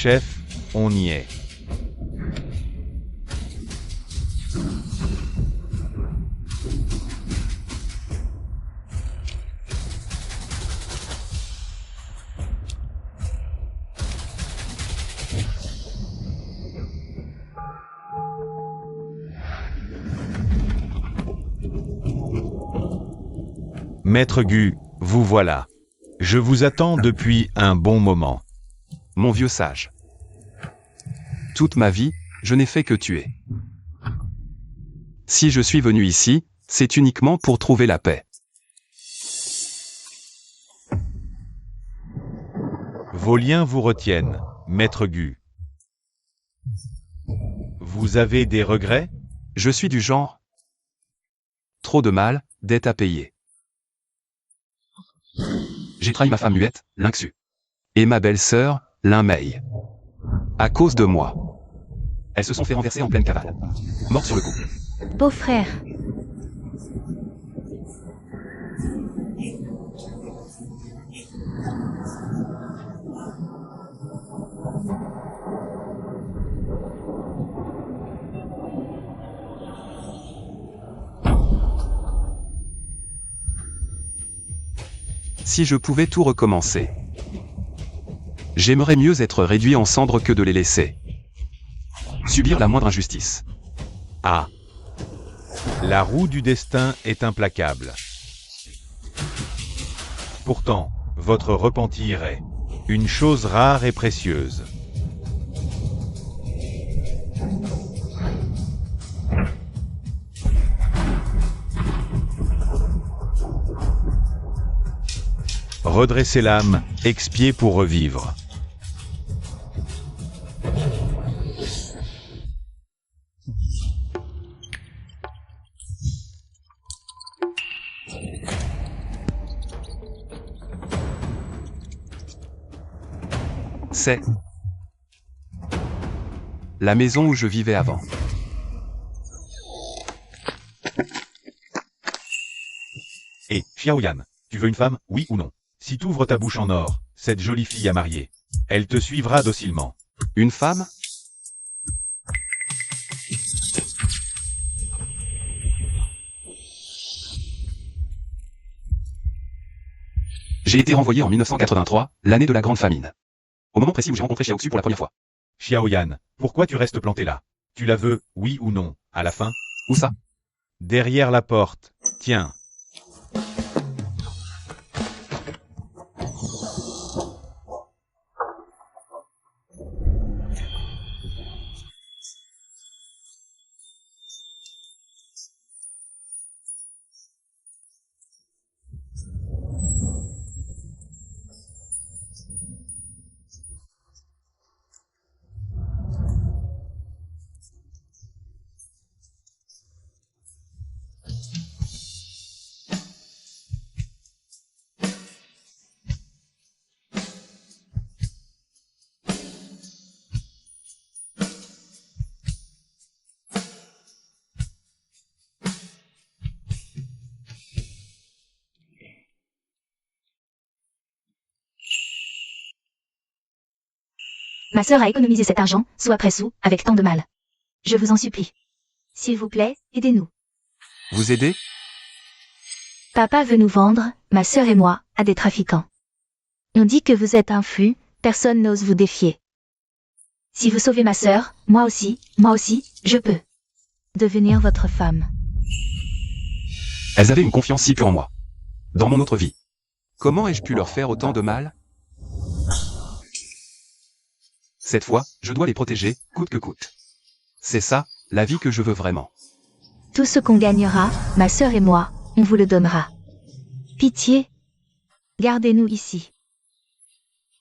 Chef, on y est. Maître Gu, vous voilà. Je vous attends depuis un bon moment. Mon vieux sage. Toute ma vie, je n'ai fait que tuer. Si je suis venu ici, c'est uniquement pour trouver la paix. Vos liens vous retiennent, Maître Gu. Vous avez des regrets? Je suis du genre. Trop de mal, dette à payer. J'ai trahi ma femme muette, Lynxu. Et ma belle-sœur, Lin-Mei. À cause de moi. Elles se sont fait renverser en pleine cavale. Mortes sur le coup. Beau-frère. Si je pouvais tout recommencer. J'aimerais mieux être réduit en cendres que de les laisser subir la moindre injustice. Ah. La roue du destin est implacable. Pourtant, votre repentir est une chose rare et précieuse. Redresser l'âme, expier pour revivre. C'est la maison où je vivais avant. Et, Xiaoyan, tu veux une femme, oui ou non? Si t'ouvres ta bouche en or, cette jolie fille à marier, elle te suivra docilement. Une femme? J'ai été renvoyé en 1983, l'année de la grande famine. Au moment précis où j'ai rencontré Xiaoxu pour la première fois. Xiaoyan, pourquoi tu restes planté là? Tu la veux, oui ou non, à la fin? Où ça? Derrière la porte. Tiens. Ma sœur a économisé cet argent, sou après sou, avec tant de mal. Je vous en supplie. S'il vous plaît, aidez-nous. Vous aider? Papa veut nous vendre, ma sœur et moi, à des trafiquants. On dit que vous êtes influs, personne n'ose vous défier. Si vous sauvez ma sœur, moi aussi, je peux devenir votre femme. Elles avaient une confiance si pure en moi. Dans mon autre vie. Comment ai-je pu leur faire autant de mal? Cette fois, je dois les protéger, coûte que coûte. C'est ça, la vie que je veux vraiment. Tout ce qu'on gagnera, ma sœur et moi, on vous le donnera. Pitié. Gardez-nous ici.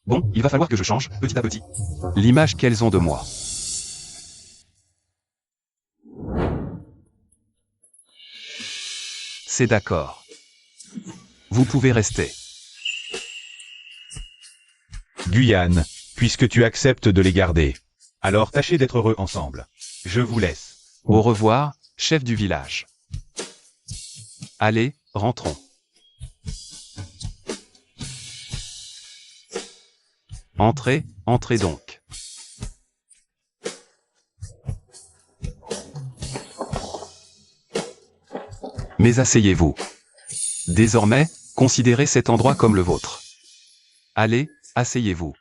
Bon, il va falloir que je change, petit à petit, l'image qu'elles ont de moi. C'est d'accord. Vous pouvez rester. Guyane, puisque tu acceptes de les garder. Alors tâchez d'être heureux ensemble. Je vous laisse. Au revoir, chef du village. Allez, rentrons. Entrez, entrez donc. Mais asseyez-vous. Désormais, considérez cet endroit comme le vôtre. Allez, asseyez-vous.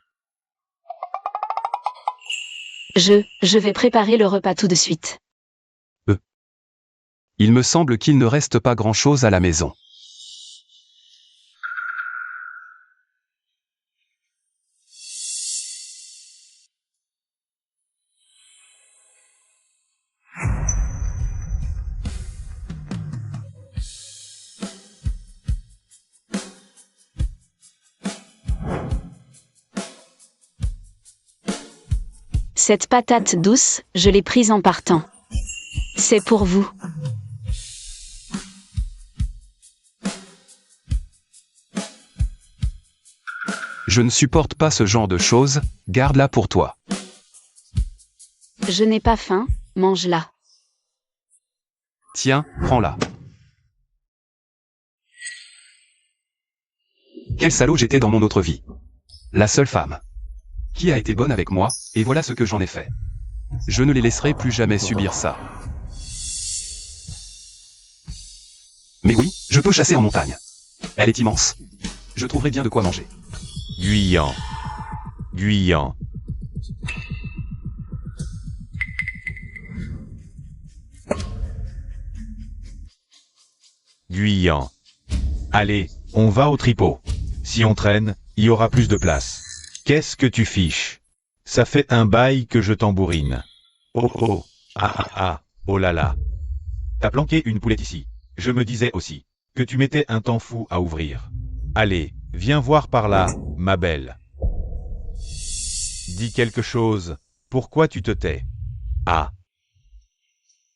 Je vais préparer le repas tout de suite. Il me semble qu'il ne reste pas grand-chose à la maison. Cette patate douce, je l'ai prise en partant. C'est pour vous. Je ne supporte pas ce genre de choses, garde-la pour toi. Je n'ai pas faim, mange-la. Tiens, prends-la. Quel salaud j'étais dans mon autre vie. La seule femme qui a été bonne avec moi, et voilà ce que j'en ai fait. Je ne les laisserai plus jamais subir ça. Mais oui, je peux chasser en montagne. Elle est immense. Je trouverai bien de quoi manger. Guyant. Guyant. Guyant. Allez, on va au tripot. Si on traîne, il y aura plus de place. Qu'est-ce que tu fiches? Ça fait un bail que je tambourine. Oh oh, ah ah ah, oh là là. T'as planqué une poulette ici. Je me disais aussi que tu mettais un temps fou à ouvrir. Allez, viens voir par là, ma belle. Dis quelque chose. Pourquoi tu te tais? Ah.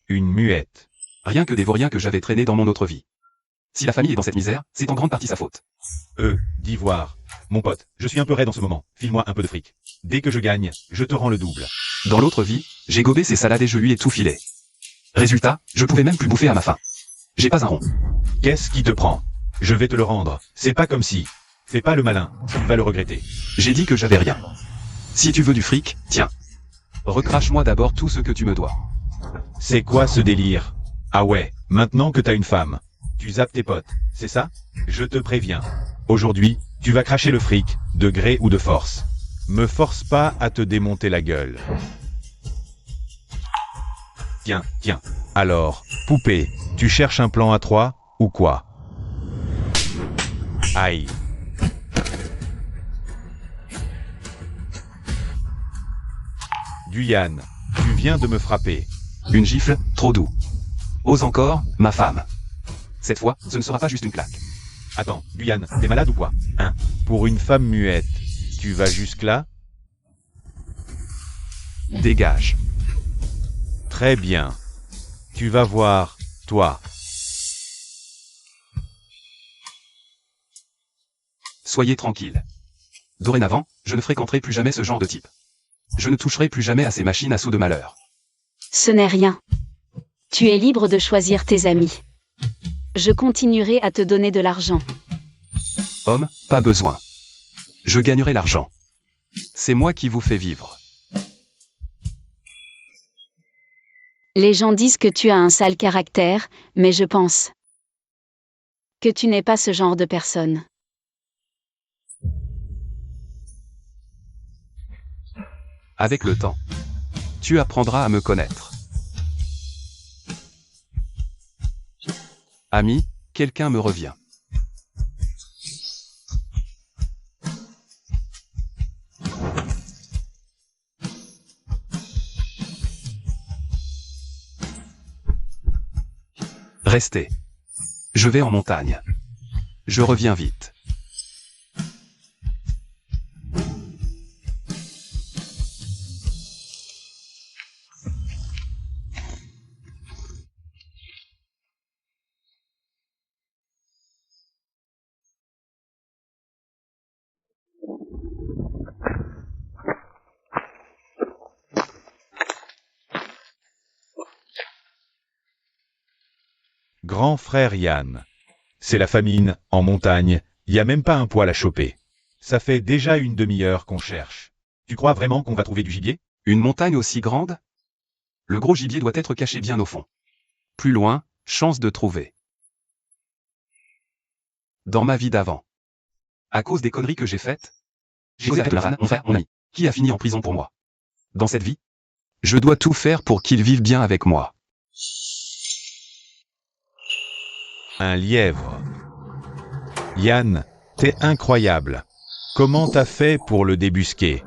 Une muette. Rien que des vauriens que j'avais traînés dans mon autre vie. Si la famille est dans cette misère, c'est en grande partie sa faute. D'ivoire. Mon pote, je suis un peu raide en ce moment. File-moi un peu de fric. Dès que je gagne, je te rends le double. Dans l'autre vie, j'ai gobé ces salades et je lui ai tout filé. Résultat, je pouvais même plus bouffer à ma faim. J'ai pas un rond. Qu'est-ce qui te prend? Je vais te le rendre. C'est pas comme si. Fais pas le malin. Tu vas le regretter. J'ai dit que j'avais rien. Si tu veux du fric, tiens. Recrache-moi d'abord tout ce que tu me dois. C'est quoi ce délire? Ah ouais, maintenant que t'as une femme, tu zappes tes potes, c'est ça? Je te préviens. Aujourd'hui, tu vas cracher le fric, de gré ou de force. Me force pas à te démonter la gueule. Tiens, tiens. Alors, poupée, tu cherches un plan à 3, ou quoi? Aïe. Guyane, tu viens de me frapper. Une gifle, trop doux. Ose encore, ma femme. Cette fois, ce ne sera pas juste une claque. Attends, Guyane, t'es malade ou quoi? Hein? Pour une femme muette, tu vas jusque-là? Dégage. Très bien. Tu vas voir, toi. Soyez tranquille. Dorénavant, je ne fréquenterai plus jamais ce genre de type. Je ne toucherai plus jamais à ces machines à sous de malheur. Ce n'est rien. Tu es libre de choisir tes amis. Je continuerai à te donner de l'argent. Homme, pas besoin. Je gagnerai l'argent. C'est moi qui vous fais vivre. Les gens disent que tu as un sale caractère, mais je pense que tu n'es pas ce genre de personne. Avec le temps, tu apprendras à me connaître. Ami, quelqu'un me revient. Restez. Je vais en montagne. Je reviens vite. Grand frère Yann. C'est la famine, en montagne, y a même pas un poil à choper. Ça fait déjà une demi-heure qu'on cherche. Tu crois vraiment qu'on va trouver du gibier? Une montagne aussi grande? Le gros gibier doit être caché bien au fond. Plus loin, chance de trouver. Dans ma vie d'avant. À cause des conneries que j'ai faites. J'ai causé avec le Ran, mon frère, mon ami, qui a fini en prison pour moi. Dans cette vie, je dois tout faire pour qu'il vive bien avec moi. Un lièvre. Yann, t'es incroyable. Comment t'as fait pour le débusquer?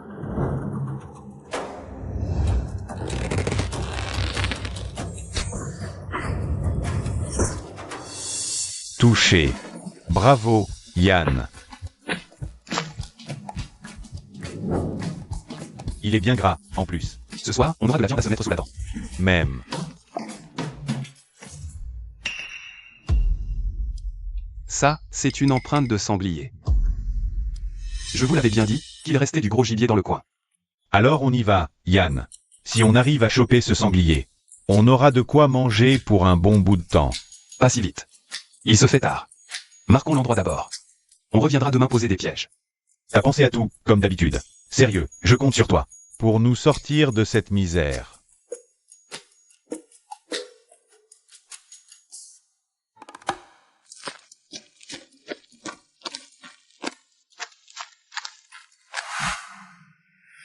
Touché. Bravo, Yann. Il est bien gras, en plus. Ce soir, on aura de la viande à se mettre sous la dent. Même. Ça, c'est une empreinte de sanglier. Je vous l'avais bien dit, qu'il restait du gros gibier dans le coin. Alors on y va, Yann. Si on arrive à choper ce sanglier, on aura de quoi manger pour un bon bout de temps. Pas si vite. Il se fait tard. Marquons l'endroit d'abord. On reviendra demain poser des pièges. T'as pensé à tout, comme d'habitude. Sérieux, je compte sur toi. Pour nous sortir de cette misère.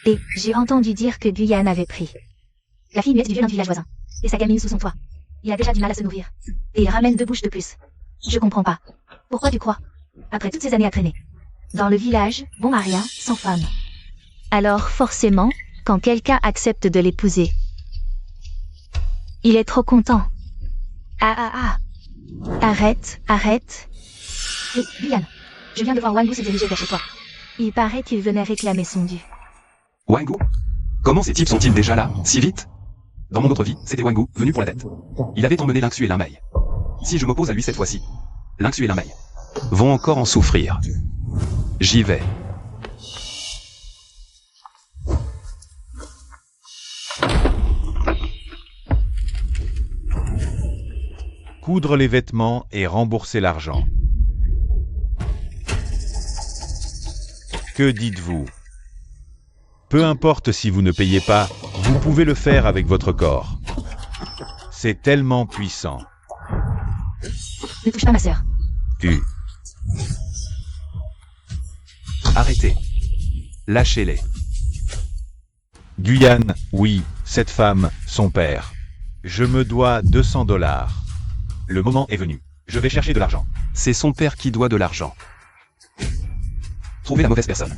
Et j'ai entendu dire que Guyane avait pris la fille muette du vieux village voisin, et sa gamine sous son toit. Il a déjà du mal à se nourrir. Et il ramène 2 bouches de plus. Je comprends pas. Pourquoi tu crois? Après toutes ces années à traîner. Dans le village, bon à rien, sans femme. Alors forcément, quand quelqu'un accepte de l'épouser, il est trop content. Arrête. Hé, Guyane, je viens de voir Wangu se diriger vers chez toi. Il paraît qu'il venait réclamer son dû. Wangu? Comment ces types sont-ils déjà là, si vite? Dans mon autre vie, c'était Wangu, venu pour la dette. Il avait emmené Lynxu et Linmei. Si je m'oppose à lui cette fois-ci, Lynxu et Linmei vont encore en souffrir. J'y vais. Coudre les vêtements et rembourser l'argent. Que dites-vous? Peu importe si vous ne payez pas, vous pouvez le faire avec votre corps. C'est tellement puissant. Ne touche pas ma sœur. Arrêtez. Lâchez-les. Guyane, oui, cette femme, son père. Je me dois 200 $. Le moment est venu. Je vais chercher de l'argent. C'est son père qui doit de l'argent. Trouvez la mauvaise personne.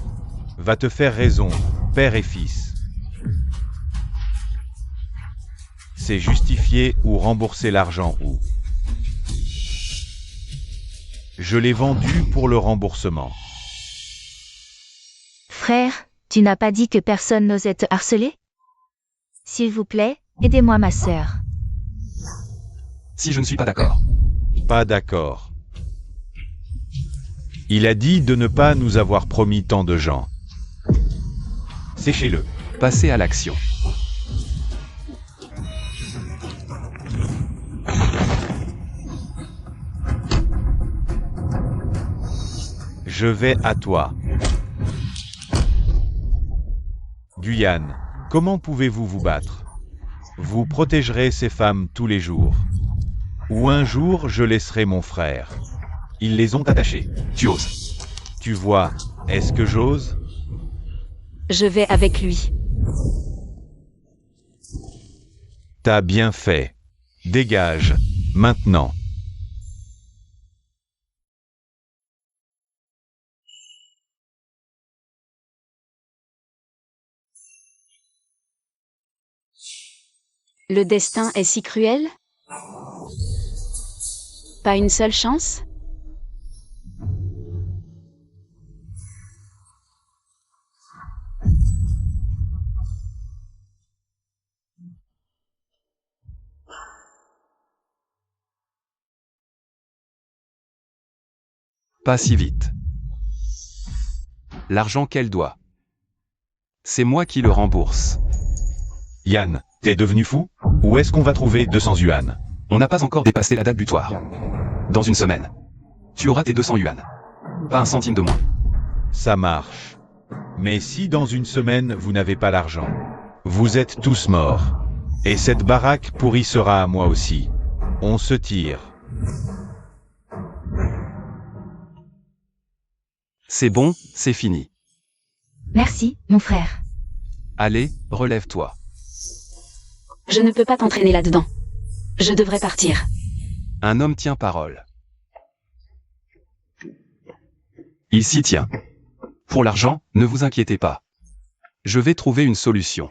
Va te faire raison, père et fils. C'est justifier ou rembourser l'argent ou. Je l'ai vendu pour le remboursement. Frère, tu n'as pas dit que personne n'osait te harceler? S'il vous plaît, aidez-moi ma sœur. Si je ne suis pas d'accord. Pas d'accord. Il a dit de ne pas nous avoir promis tant de gens. Séchez-le. Passez à l'action. Je vais à toi. Guyane, comment pouvez-vous vous battre? Vous protégerez ces femmes tous les jours. Ou un jour je laisserai mon frère. Ils les ont attachées. Tu oses. Tu vois, est-ce que j'ose? Je vais avec lui. T'as bien fait. Dégage, maintenant. Le destin est si cruel? Pas une seule chance? Pas si vite. L'argent qu'elle doit. C'est moi qui le rembourse. Yann, t'es devenu fou? Où est-ce qu'on va trouver 200 yuan? On n'a pas encore dépassé la date butoir. Dans une semaine. Tu auras tes 200 yuan. Pas un centime de moins. Ça marche. Mais si dans une semaine vous n'avez pas l'argent, vous êtes tous morts. Et cette baraque pourrie sera à moi aussi. On se tire. C'est bon, c'est fini. Merci, mon frère. Allez, relève-toi. Je ne peux pas t'entraîner là-dedans. Je devrais partir. Un homme tient parole. Il s'y tient. Pour l'argent, ne vous inquiétez pas. Je vais trouver une solution.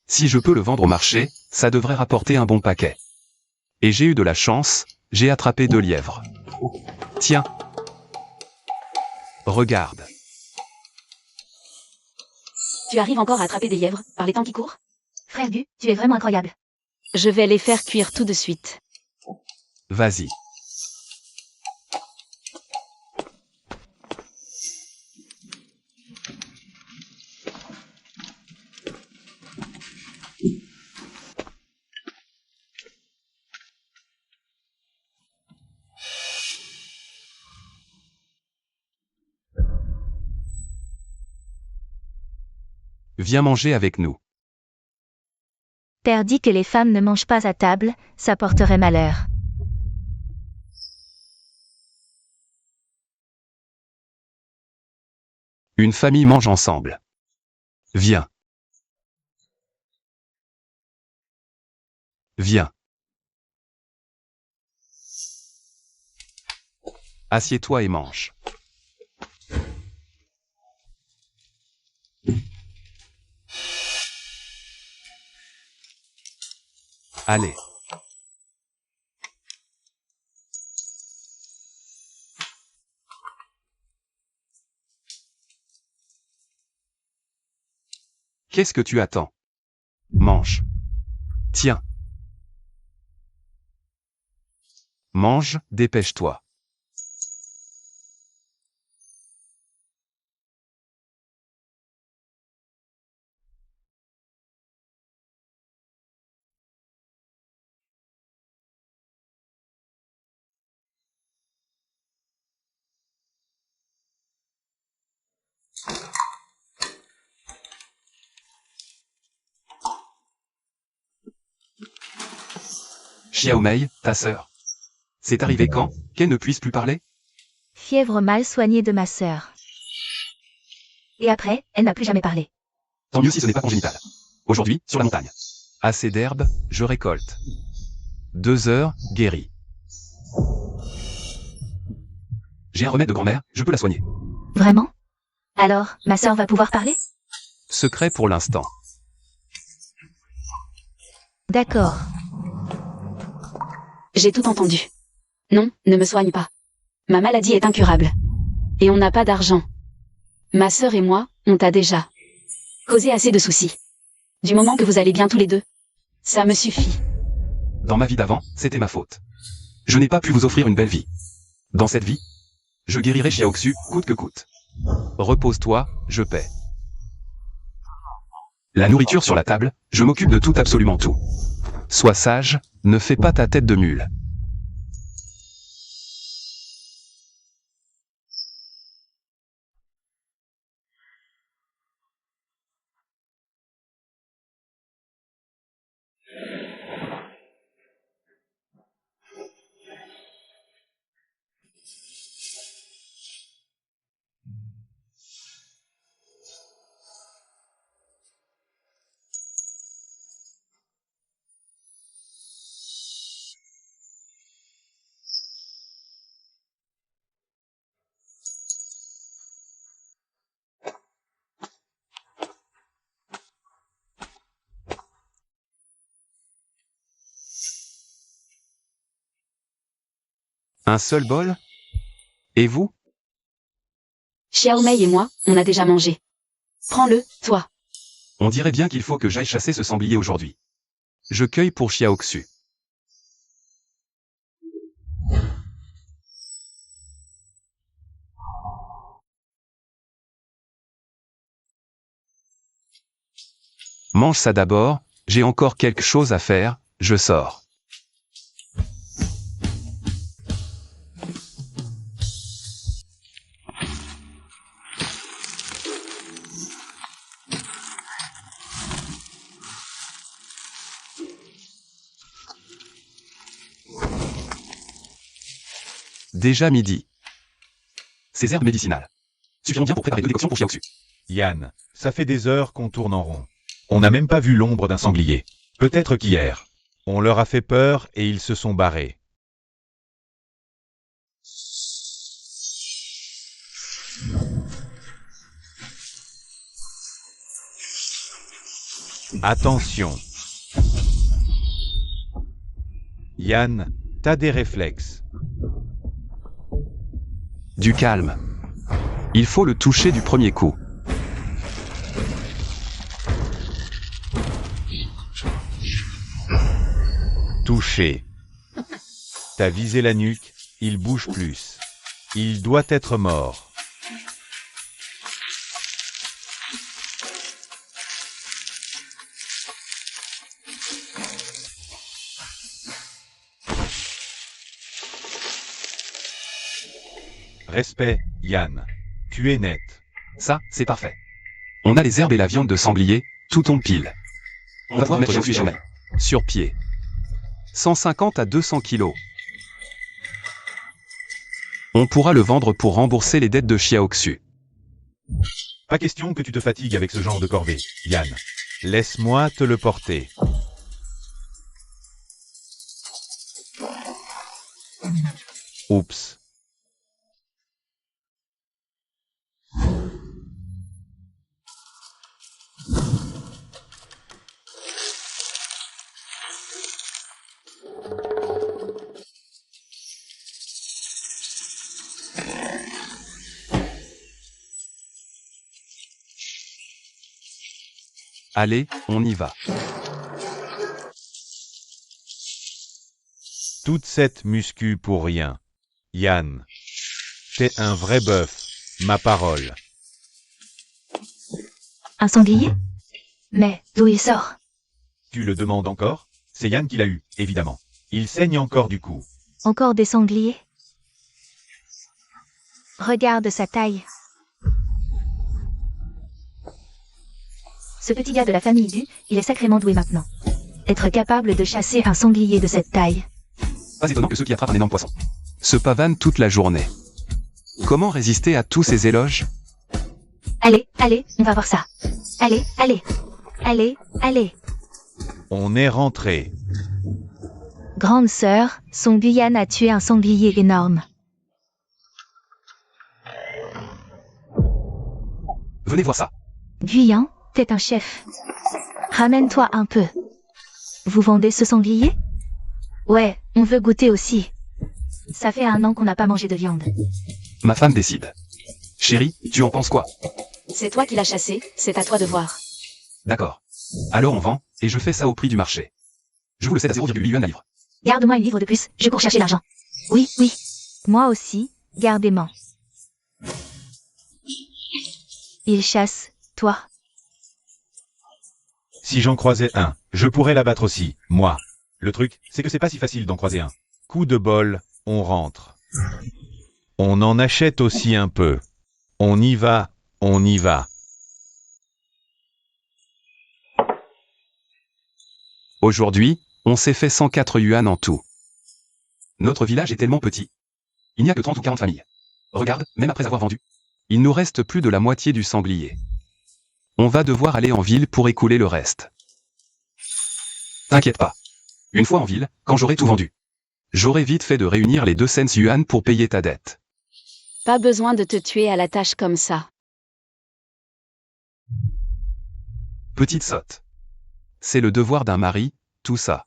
Si je peux le vendre au marché, ça devrait rapporter un bon paquet. Et j'ai eu de la chance, j'ai attrapé 2 lièvres. Tiens. Regarde. Tu arrives encore à attraper des lièvres par les temps qui courent? Frère Gu, tu es vraiment incroyable. Je vais les faire cuire tout de suite. Vas-y. Viens manger avec nous. Père dit que les femmes ne mangent pas à table, ça porterait malheur. Une famille mange ensemble. Viens. Viens. Assieds-toi et mange. Allez. Qu'est-ce que tu attends? Mange. Tiens. Mange, dépêche-toi. Xiaomei, ta sœur. C'est arrivé quand, qu'elle ne puisse plus parler? Fièvre mal soignée de ma sœur. Et après, elle n'a plus jamais parlé. Tant mieux si ce n'est pas congénital. Aujourd'hui, sur la montagne. Assez d'herbe, je récolte. 2 heures, guéri. J'ai un remède de grand-mère, je peux la soigner. Vraiment? Alors, ma sœur va pouvoir parler? Secret pour l'instant. D'accord. J'ai tout entendu. Non, ne me soigne pas. Ma maladie est incurable. Et on n'a pas d'argent. Ma sœur et moi, on t'a déjà causé assez de soucis. Du moment que vous allez bien tous les deux, ça me suffit. Dans ma vie d'avant, c'était ma faute. Je n'ai pas pu vous offrir une belle vie. Dans cette vie, je guérirai Xiaoxu, coûte que coûte. Repose-toi, je paie. La nourriture sur la table, je m'occupe de tout, absolument tout. Sois sage, ne fais pas ta tête de mule. Un seul bol? Et vous? Xiaomei et moi, on a déjà mangé. Prends-le, toi. On dirait bien qu'il faut que j'aille chasser ce sanglier aujourd'hui. Je cueille pour Xiaoxu. Mange ça d'abord, j'ai encore quelque chose à faire, je sors. Déjà midi. Ces herbes médicinales suffiront bien pour préparer 2 décoctions pour Xiaoxu. Yann, ça fait des heures qu'on tourne en rond. On n'a même pas vu l'ombre d'un sanglier. Peut-être qu'hier, on leur a fait peur et ils se sont barrés. Attention. Yann, t'as des réflexes. Du calme. Il faut le toucher du premier coup. Touché. T'as visé la nuque, il bouge plus. Il doit être mort. Respect, Yann. Tu es net. Ça, c'est parfait. On a les herbes et la viande de sanglier, tout tombe pile. On va pouvoir mettre Xiaoxu sur mai. Sur pied. 150 à 200 kilos. On pourra le vendre pour rembourser les dettes de Xiaoxu. Pas question que tu te fatigues avec ce genre de corvée, Yann. Laisse-moi te le porter. Oups. Allez, on y va. Toute cette muscu pour rien. Yann. T'es un vrai bœuf, ma parole. Un sanglier? Mais d'où il sort? Tu le demandes encore? C'est Yann qui l'a eu, évidemment. Il saigne encore du cou. Encore des sangliers? Regarde sa taille. Ce petit gars de la famille Du, il est sacrément doué maintenant. Être capable de chasser un sanglier de cette taille. Pas étonnant que ceux qui attrapent un énorme poisson se pavanent toute la journée. Comment résister à tous ces éloges? Allez, allez, on va voir ça. Allez, allez. Allez, allez. On est rentré. Grande sœur, son Guyane a tué un sanglier énorme. Venez voir ça. Guyane, t'es un chef. Ramène-toi un peu. Vous vendez ce sanglier? Ouais, on veut goûter aussi. Ça fait 1 an qu'on n'a pas mangé de viande. Ma femme décide. Chérie, tu en penses quoi? C'est toi qui l'as chassé, c'est à toi de voir. D'accord. Alors on vend, et je fais ça au prix du marché. Je vous le cède à 0,8 yuan à livre. Garde-moi une livre de plus, je cours chercher l'argent. Oui, oui. Moi aussi, gardez-moi. Il chasse, toi. Si j'en croisais un, je pourrais l'abattre aussi, moi. Le truc, c'est que c'est pas si facile d'en croiser un. Coup de bol, on rentre. On en achète aussi un peu. On y va, on y va. Aujourd'hui, on s'est fait 104 yuan en tout. Notre village est tellement petit. Il n'y a que 30 ou 40 familles. Regarde, même après avoir vendu. Il nous reste plus de la moitié du sanglier. On va devoir aller en ville pour écouler le reste. T'inquiète pas. Une fois en ville, quand j'aurai tout vendu, j'aurai vite fait de réunir les 2 cents yuan pour payer ta dette. Pas besoin de te tuer à la tâche comme ça. Petite sotte. C'est le devoir d'un mari, tout ça.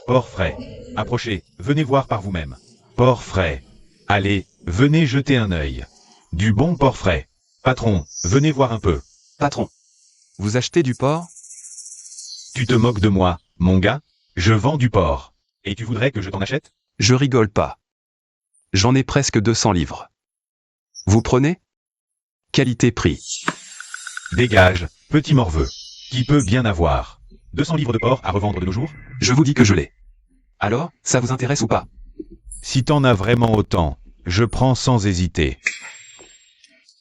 Porc frais. Approchez, venez voir par vous-même. Porc frais. Allez, venez jeter un œil. Du bon porc frais. Patron, venez voir un peu. Patron. Vous achetez du porc? Tu te moques de moi, mon gars? Je vends du porc. Et tu voudrais que je t'en achète? Je rigole pas. J'en ai presque 200 livres. Vous prenez? Qualité-prix. Dégage, petit morveux. Qui peut bien avoir 200 livres de porc à revendre de nos jours? Je vous dis que je l'ai. Alors, ça vous intéresse ou pas? Si t'en as vraiment autant, je prends sans hésiter.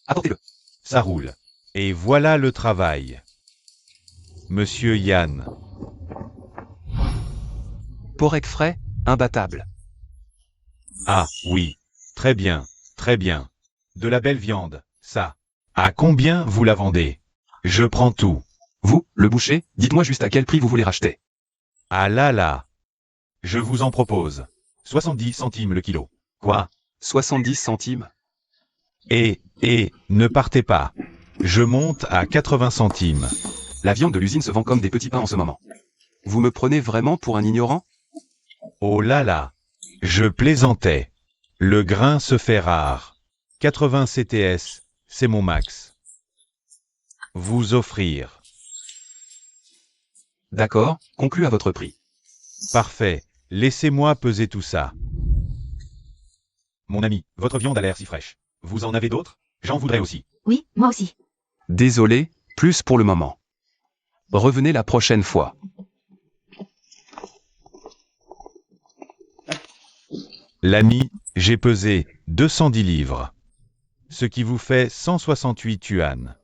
Apportez-le. Ça roule. Et voilà le travail. Monsieur Yann. Porec frais, imbattable. Ah, oui. Très bien, très bien. De la belle viande, ça. À combien vous la vendez? Je prends tout. Vous, le boucher, dites-moi juste à quel prix vous voulez racheter. Ah là là. Je vous en propose. 70 centimes le kilo. Quoi? 70 centimes. Et, ne partez pas. Je monte à 80 centimes. La viande de l'usine se vend comme des petits pains en ce moment. Vous me prenez vraiment pour un ignorant? Oh là là. Je plaisantais. Le grain se fait rare. 80 CTS, c'est mon max. Vous offrir. D'accord, conclu à votre prix. Parfait. Laissez-moi peser tout ça. Mon ami, votre viande a l'air si fraîche. Vous en avez d'autres? J'en voudrais aussi. Oui, moi aussi. Désolé, plus pour le moment. Revenez la prochaine fois. L'ami, j'ai pesé 210 livres. Ce qui vous fait 168 yuan.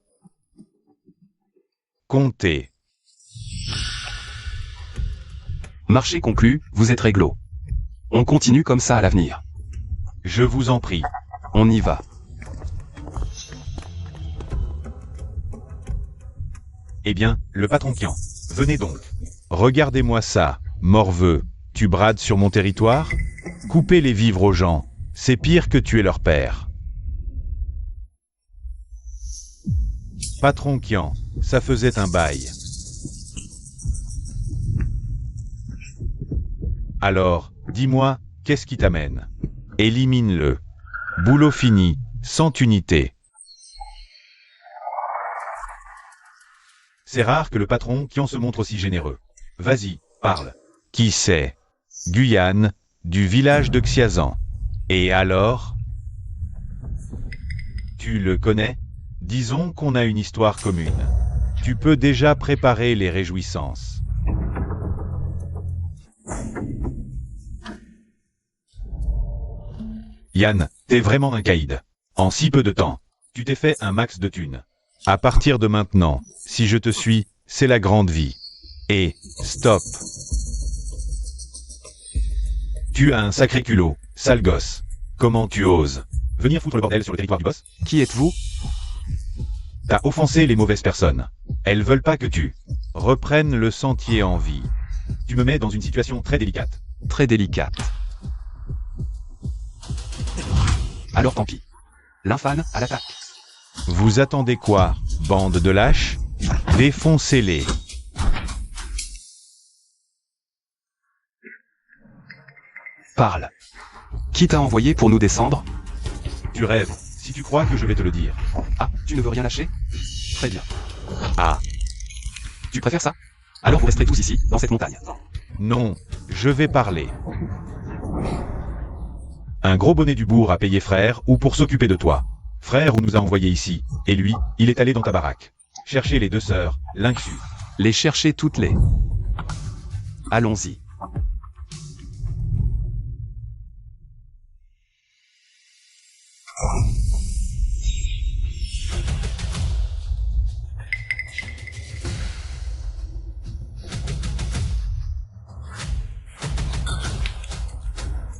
Comptez. Marché conclu, vous êtes réglo. On continue comme ça à l'avenir. Je vous en prie. On y va. Eh bien, le patron Kian. Venez donc. Regardez-moi ça, morveux. Tu brades sur mon territoire? Couper les vivres aux gens, c'est pire que tuer leur père. Patron Kian, ça faisait un bail. Alors, dis-moi, qu'est-ce qui t'amène? Élimine-le. Boulot fini, sans unité. C'est rare que le patron Kian se montre aussi généreux. Vas-y, parle. Qui c'est? Guyane, du village de Xiazan. Et alors? Tu le connais? Disons qu'on a une histoire commune. Tu peux déjà préparer les réjouissances. Yann, t'es vraiment un caïd. En si peu de temps, tu t'es fait un max de thunes. À partir de maintenant, si je te suis, c'est la grande vie. Et, stop. Tu as un sacré culot, sale gosse. Comment tu oses venir foutre le bordel sur le territoire du boss? Qui êtes-vous? T'as offensé les mauvaises personnes. Elles veulent pas que tu reprennes le sentier en vie. Tu me mets dans une situation très délicate. Très délicate. Alors tant pis. L'infâme à l'attaque. Vous attendez quoi, bande de lâches? Défoncez-les. Parle. Qui t'a envoyé pour nous descendre? Tu rêves, si tu crois que je vais te le dire. Ah, tu ne veux rien lâcher? Très bien. Ah, Tu préfères ça? Alors vous resterez tous ici, dans cette montagne. non, je vais parler. Un gros bonnet du bourg a payé frère ou pour s'occuper de toi. Frère ou nous a envoyé ici, et lui, il est allé dans ta baraque. Chercher les deux sœurs, Lingxu. Les chercher toutes les. Allons-y.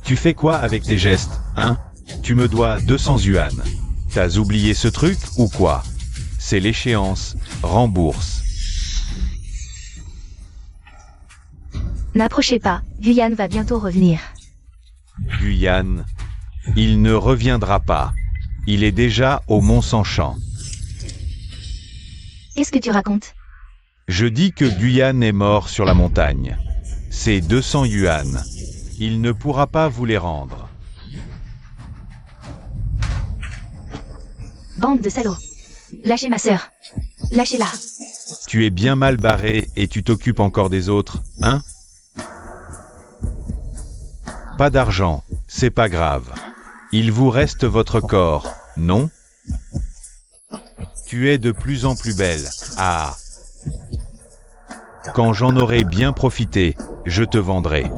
Tu fais quoi avec tes gestes, hein? Tu me dois 200 yuan. T'as oublié ce truc ou quoi? C'est l'échéance, rembourse. N'approchez pas, Guyane va bientôt revenir. Guyane, il ne reviendra pas. Il est déjà au Mont-Sanchamp. Qu'est-ce que tu racontes? Je dis que Guyane est mort sur la montagne. C'est 200 yuan. Il ne pourra pas vous les rendre. Bande de salauds. Lâchez ma sœur. Lâchez-la. Tu es bien mal barré et tu t'occupes encore des autres, hein? Pas d'argent, c'est pas grave. Il vous reste votre corps, non? Tu es de plus en plus belle. Ah. Quand j'en aurai bien profité, je te vendrai.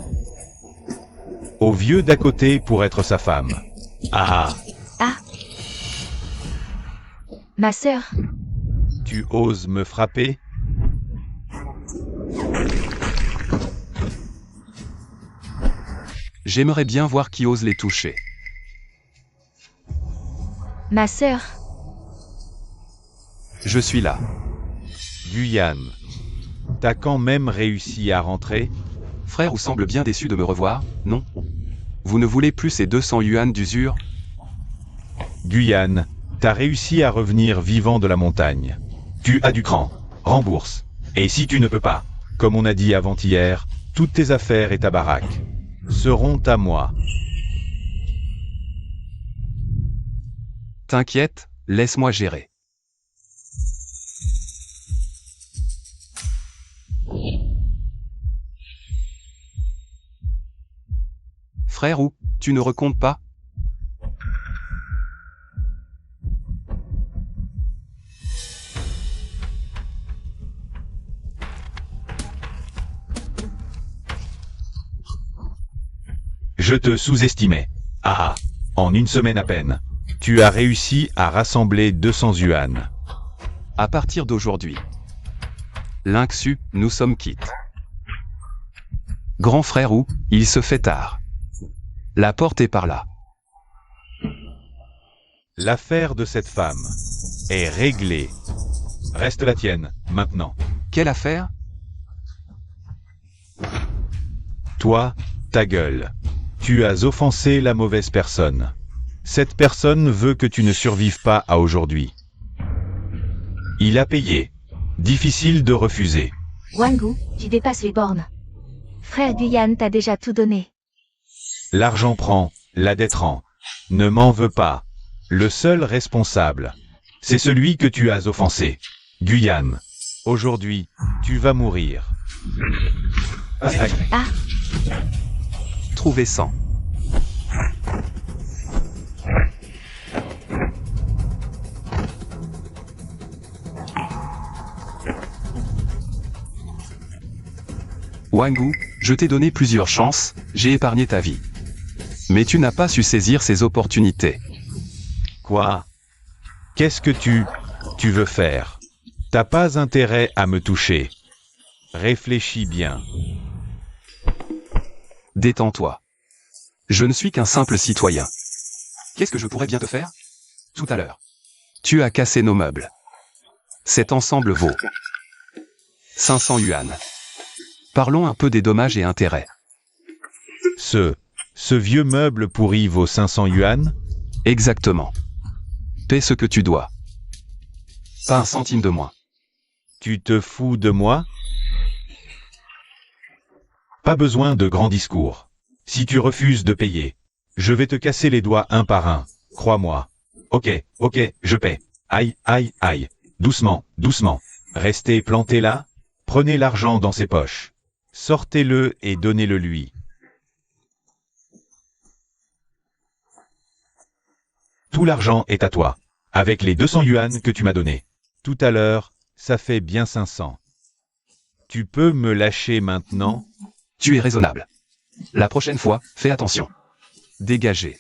Au vieux d'à côté pour être sa femme. Ah. Ah. Ma sœur. Tu oses me frapper? J'aimerais bien voir qui ose les toucher. Ma sœur, Je suis là. Guyane. T'as quand même réussi à rentrer? Frère, vous semble bien déçu de me revoir, non? Vous ne voulez plus ces 200 yuan d'usure? Guyane, t'as réussi à revenir vivant de la montagne. Tu as du cran. Rembourse. Et si tu ne peux pas, comme on a dit avant-hier, toutes tes affaires et ta baraque seront à moi. T'inquiète, laisse-moi gérer. Frère, ou tu ne recomptes pas? Je te sous-estimais. Ah, en une semaine à peine, tu as réussi à rassembler 200 yuan. À partir d'aujourd'hui. Lynxu, nous sommes quittes. Grand frère, ou il se fait tard. La porte est par là. L'affaire de cette femme est réglée. Reste la tienne, maintenant. Quelle affaire? Toi, ta gueule. Tu as offensé la mauvaise personne. Cette personne veut que tu ne survives pas à aujourd'hui. Il a payé. Difficile de refuser. Wangu, tu dépasses les bornes. Frère Guyane t'a déjà tout donné. L'argent prend, la dette rend. Ne m'en veux pas. Le seul responsable, c'est celui que tu as offensé. Guyane. Aujourd'hui, tu vas mourir. Ah, Trouvé 100. Wangu, je t'ai donné plusieurs chances, j'ai épargné ta vie. Mais tu n'as pas su saisir ces opportunités. Quoi? Qu'est-ce que tu veux faire? T'as pas intérêt à me toucher. Réfléchis bien. Détends-toi. Je ne suis qu'un simple citoyen. Qu'est-ce que je pourrais bien te faire? Tout à l'heure. Tu as cassé nos meubles. Cet ensemble vaut 500 yuan. Parlons un peu des dommages et intérêts. Ce vieux meuble pourri vaut 500 yuan? Exactement. Paie ce que tu dois. Pas un centime de moins. Tu te fous de moi? Pas besoin de grands discours. Si tu refuses de payer, je vais te casser les doigts un par un, crois-moi. Ok, je paie. Aïe, aïe, aïe. Doucement, doucement. Restez planté là. Prenez l'argent dans ses poches. Sortez-le et donnez-le lui. Tout l'argent est à toi, avec les 200 yuan que tu m'as donnés. Tout à l'heure, ça fait bien 500. Tu peux me lâcher maintenant? Tu es raisonnable. La prochaine fois, fais attention. Dégagez.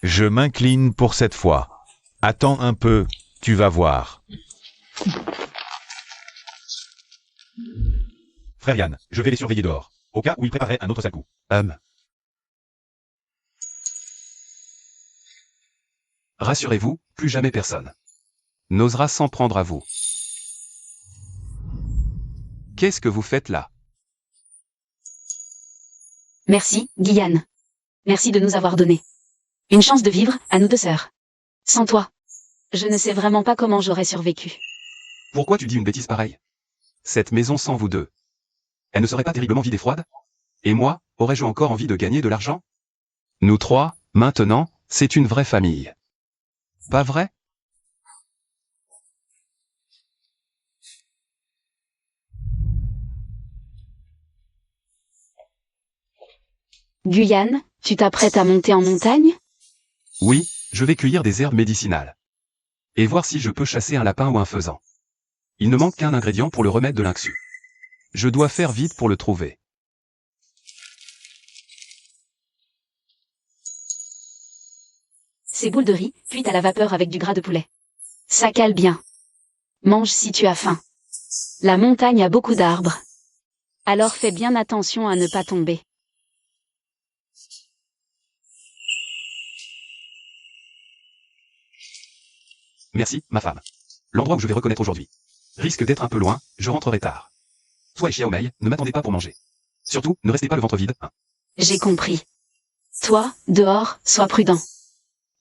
Je m'incline pour cette fois. Attends un peu, tu vas voir. Frère Yann, je vais les surveiller dehors, au cas où ils prépareraient un autre sale coup. Rassurez-vous, plus jamais personne n'osera s'en prendre à vous. Qu'est-ce que vous faites là? Merci, Guyane. Merci de nous avoir donné une chance de vivre, à nous deux sœurs. Sans toi, je ne sais vraiment pas comment j'aurais survécu. Pourquoi tu dis une bêtise pareille? Cette maison sans vous deux, elle ne serait pas terriblement vide et froide? Et moi, aurais-je encore envie de gagner de l'argent? Nous trois, maintenant, c'est une vraie famille. Pas vrai? Guyane, tu t'apprêtes à monter en montagne? Oui, je vais cueillir des herbes médicinales. Et voir si je peux chasser un lapin ou un faisan. Il ne manque qu'un ingrédient pour le remède de Lynxu. Je dois faire vite pour le trouver. Ces boules de riz, cuites à la vapeur avec du gras de poulet. Ça cale bien. Mange si tu as faim. La montagne a beaucoup d'arbres. Alors fais bien attention à ne pas tomber. Merci, ma femme. L'endroit où je vais reconnaître aujourd'hui risque d'être un peu loin, je rentrerai tard. Toi et Xiaomei, ne m'attendez pas pour manger. Surtout, ne restez pas le ventre vide, hein. J'ai compris. Toi, dehors, sois prudent.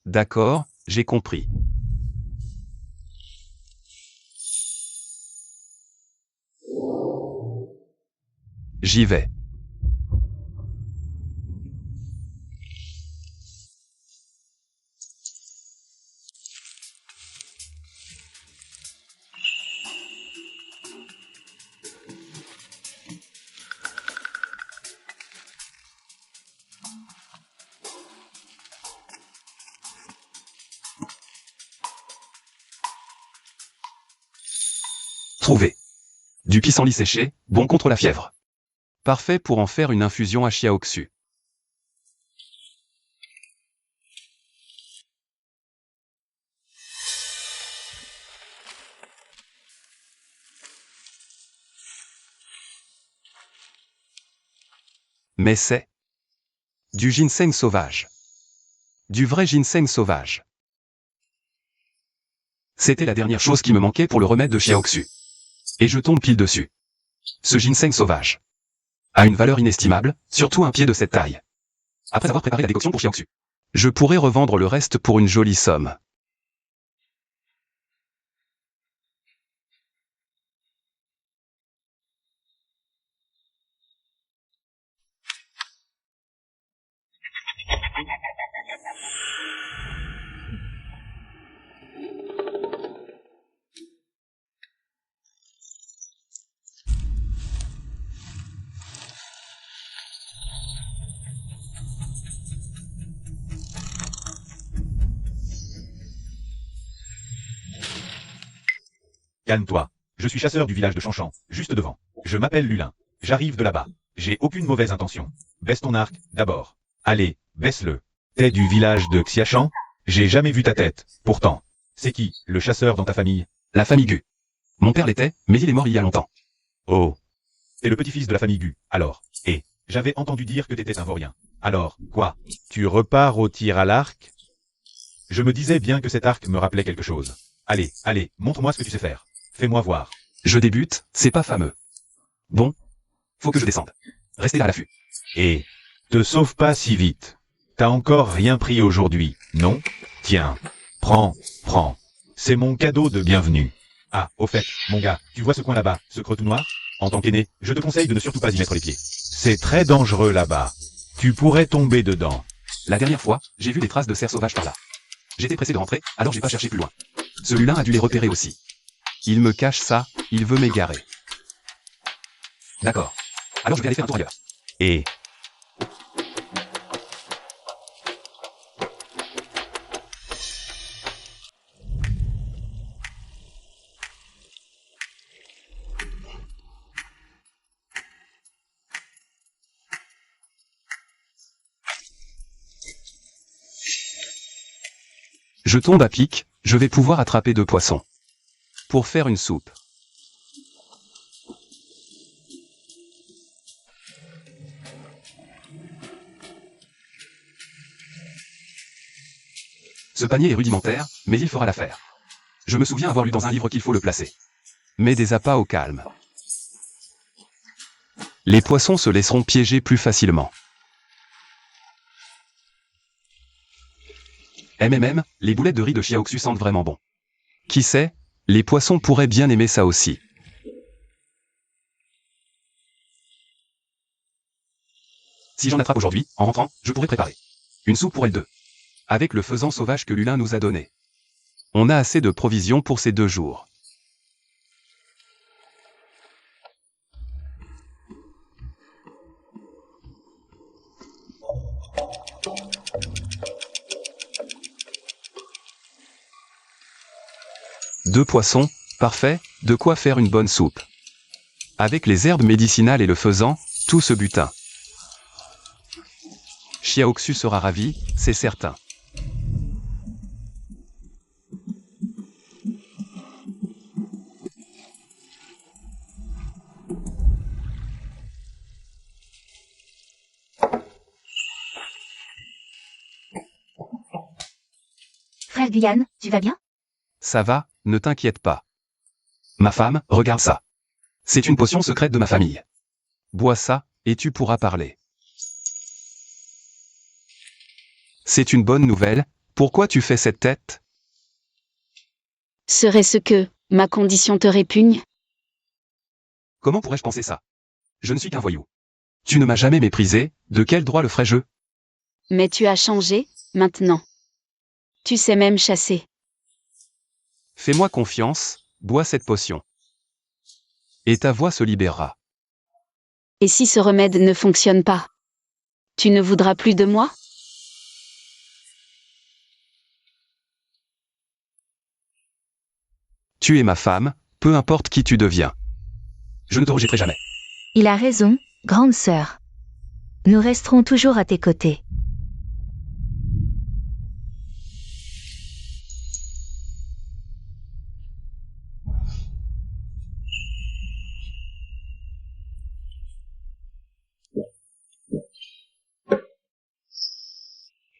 D'accord, j'ai compris. J'y vais. Trouvé. Du pissenlit séché, bon contre la fièvre. Parfait pour en faire une infusion à Xiaoxu. Mais c'est du ginseng sauvage. Du vrai ginseng sauvage. C'était la dernière chose qui me manquait pour le remède de Xiaoxu. Et je tombe pile dessus. Ce ginseng sauvage a une valeur inestimable, surtout un pied de cette taille. Après avoir préparé la décoction pour Xiaoxu, je pourrais revendre le reste pour une jolie somme. Calme-toi. Je suis chasseur du village de Chanchan, juste devant. Je m'appelle Lulin. J'arrive de là-bas. J'ai aucune mauvaise intention. Baisse ton arc, d'abord. Allez, baisse-le. T'es du village de Xiachan? J'ai jamais vu ta tête, pourtant. C'est qui, le chasseur dans ta famille? La famille Gu. Mon père l'était, mais il est mort il y a longtemps. Oh. T'es le petit-fils de la famille Gu, alors. Et, j'avais entendu dire que t'étais un vaurien. Alors, quoi? Tu repars au tir à l'arc? Je me disais bien que cet arc me rappelait quelque chose. Allez, allez, montre-moi ce que tu sais faire. Fais-moi voir. Je débute, c'est pas fameux. Bon. Faut que je descende. Restez là à l'affût. Et, te sauve pas si vite. T'as encore rien pris aujourd'hui, non? Tiens. Prends. C'est mon cadeau de bienvenue. Ah, au fait, mon gars, tu vois ce coin là-bas, ce creux tout noir? En tant qu'aîné, je te conseille de ne surtout pas y mettre les pieds. C'est très dangereux là-bas. Tu pourrais tomber dedans. La dernière fois, j'ai vu des traces de cerfs sauvages par là. J'étais pressé de rentrer, alors j'ai pas cherché plus loin. Celui-là a dû les repérer aussi. Il me cache ça, il veut m'égarer. D'accord. Alors je vais aller faire un tour ailleurs. Et, Je tombe à pic, je vais pouvoir attraper 2 poissons. Pour faire une soupe. Ce panier est rudimentaire, mais il fera l'affaire. Je me souviens avoir lu dans un livre qu'il faut le placer. Mets des appâts au calme. Les poissons se laisseront piéger plus facilement. Les boulettes de riz de Xiaoxu sentent vraiment bon. Qui sait, les poissons pourraient bien aimer ça aussi. Si j'en attrape aujourd'hui, en rentrant, je pourrais préparer une soupe pour L2. Avec le faisan sauvage que Lulin nous a donné. On a assez de provisions pour ces 2 jours. Deux poissons, parfait, de quoi faire une bonne soupe. Avec les herbes médicinales et le faisan, tout ce butin. Xiaoxu sera ravi, c'est certain. Frère Guyane, tu vas bien? Ça va, ne t'inquiète pas. Ma femme, regarde ça. C'est une potion secrète de ma famille. Bois ça, et tu pourras parler. C'est une bonne nouvelle, pourquoi tu fais cette tête? Serait-ce que ma condition te répugne? Comment pourrais-je penser ça? Je ne suis qu'un voyou. Tu ne m'as jamais méprisé, de quel droit le ferais-je? Mais tu as changé, maintenant. Tu sais même chasser. Fais-moi confiance, bois cette potion. Et ta voix se libérera. Et si ce remède ne fonctionne pas? Tu ne voudras plus de moi? Tu es ma femme, peu importe qui tu deviens. Je ne te rejetterai jamais. Il a raison, grande sœur. Nous resterons toujours à tes côtés.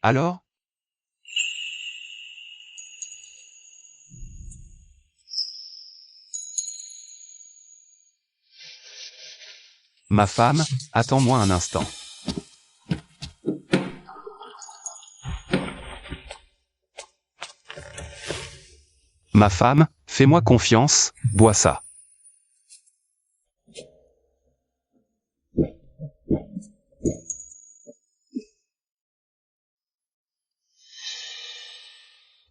Alors? Ma femme, attends-moi un instant. Ma femme, fais-moi confiance, bois ça.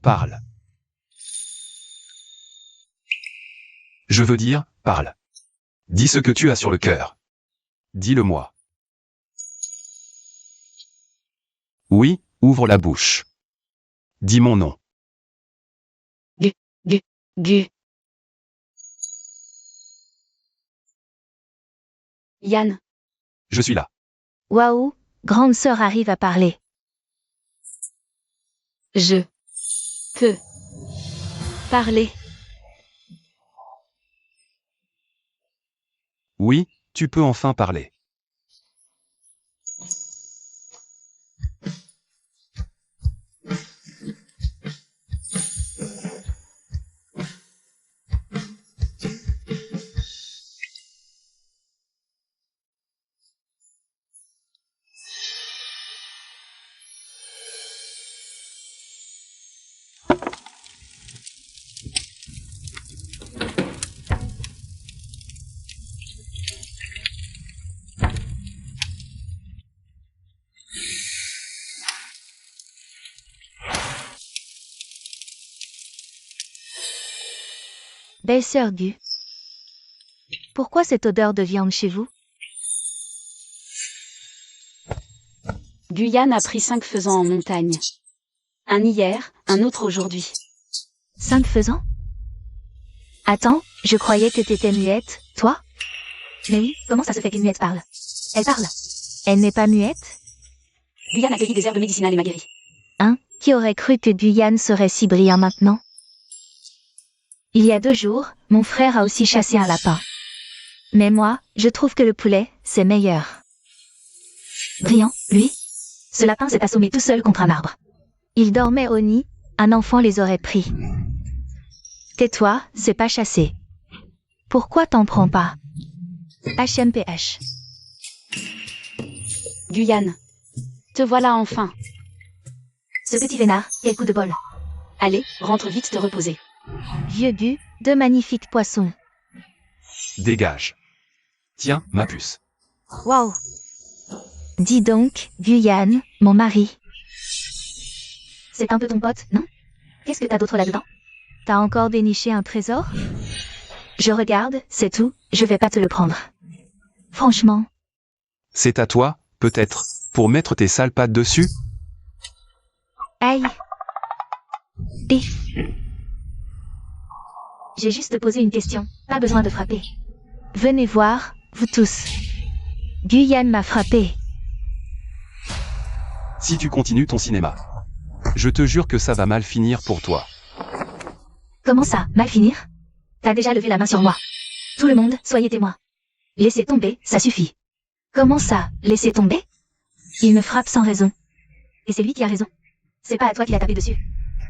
Parle. Je veux dire, parle. Dis ce que tu as sur le cœur. Dis-le-moi. Oui, ouvre la bouche. Dis mon nom. Gu. Yann, Je suis là. Waouh, grande sœur arrive à parler. je peux parler. Oui, tu peux enfin parler. Belle-sœur Gu. Pourquoi cette odeur de viande chez vous? Guyane a pris 5 faisans en montagne. Un hier, un autre aujourd'hui. 5 faisans? Attends, je croyais que t'étais muette, toi? Mais oui, comment ça se fait qu'une muette parle? Elle parle. Elle n'est pas muette? Guyane a cueilli des herbes médicinales et m'a guéri. Hein? Qui aurait cru que Guyane serait si brillant maintenant? Il y a 2 jours, mon frère a aussi chassé un lapin. Mais moi, je trouve que le poulet, c'est meilleur. Brillant, lui? Ce lapin s'est assommé tout seul contre un arbre. Il dormait au nid, un enfant les aurait pris. Tais-toi, c'est pas chassé. Pourquoi t'en prends pas? HMPH. Guyane, te voilà enfin. Ce petit vénard, quel coup de bol. Allez, rentre vite te reposer. Vieux Gu, 2 magnifiques poissons. Dégage. Tiens, ma puce. Waouh! Dis donc, Guyane, mon mari. C'est un peu ton pote, non? Qu'est-ce que t'as d'autre là-dedans? T'as encore déniché un trésor? Je regarde, c'est tout, je vais pas te le prendre. Franchement. C'est à toi, peut-être, pour mettre tes sales pattes dessus? Aïe. Et... J'ai juste posé une question, pas besoin de frapper. Venez voir, vous tous. Guyane m'a frappé. Si tu continues ton cinéma. Je te jure que ça va mal finir pour toi. Comment ça, mal finir? T'as déjà levé la main sur moi. Tout le monde, soyez témoins. Laissez tomber, ça suffit. Comment ça, laissez tomber? Il me frappe sans raison. Et c'est lui qui a raison. C'est pas à toi qu'il a tapé dessus.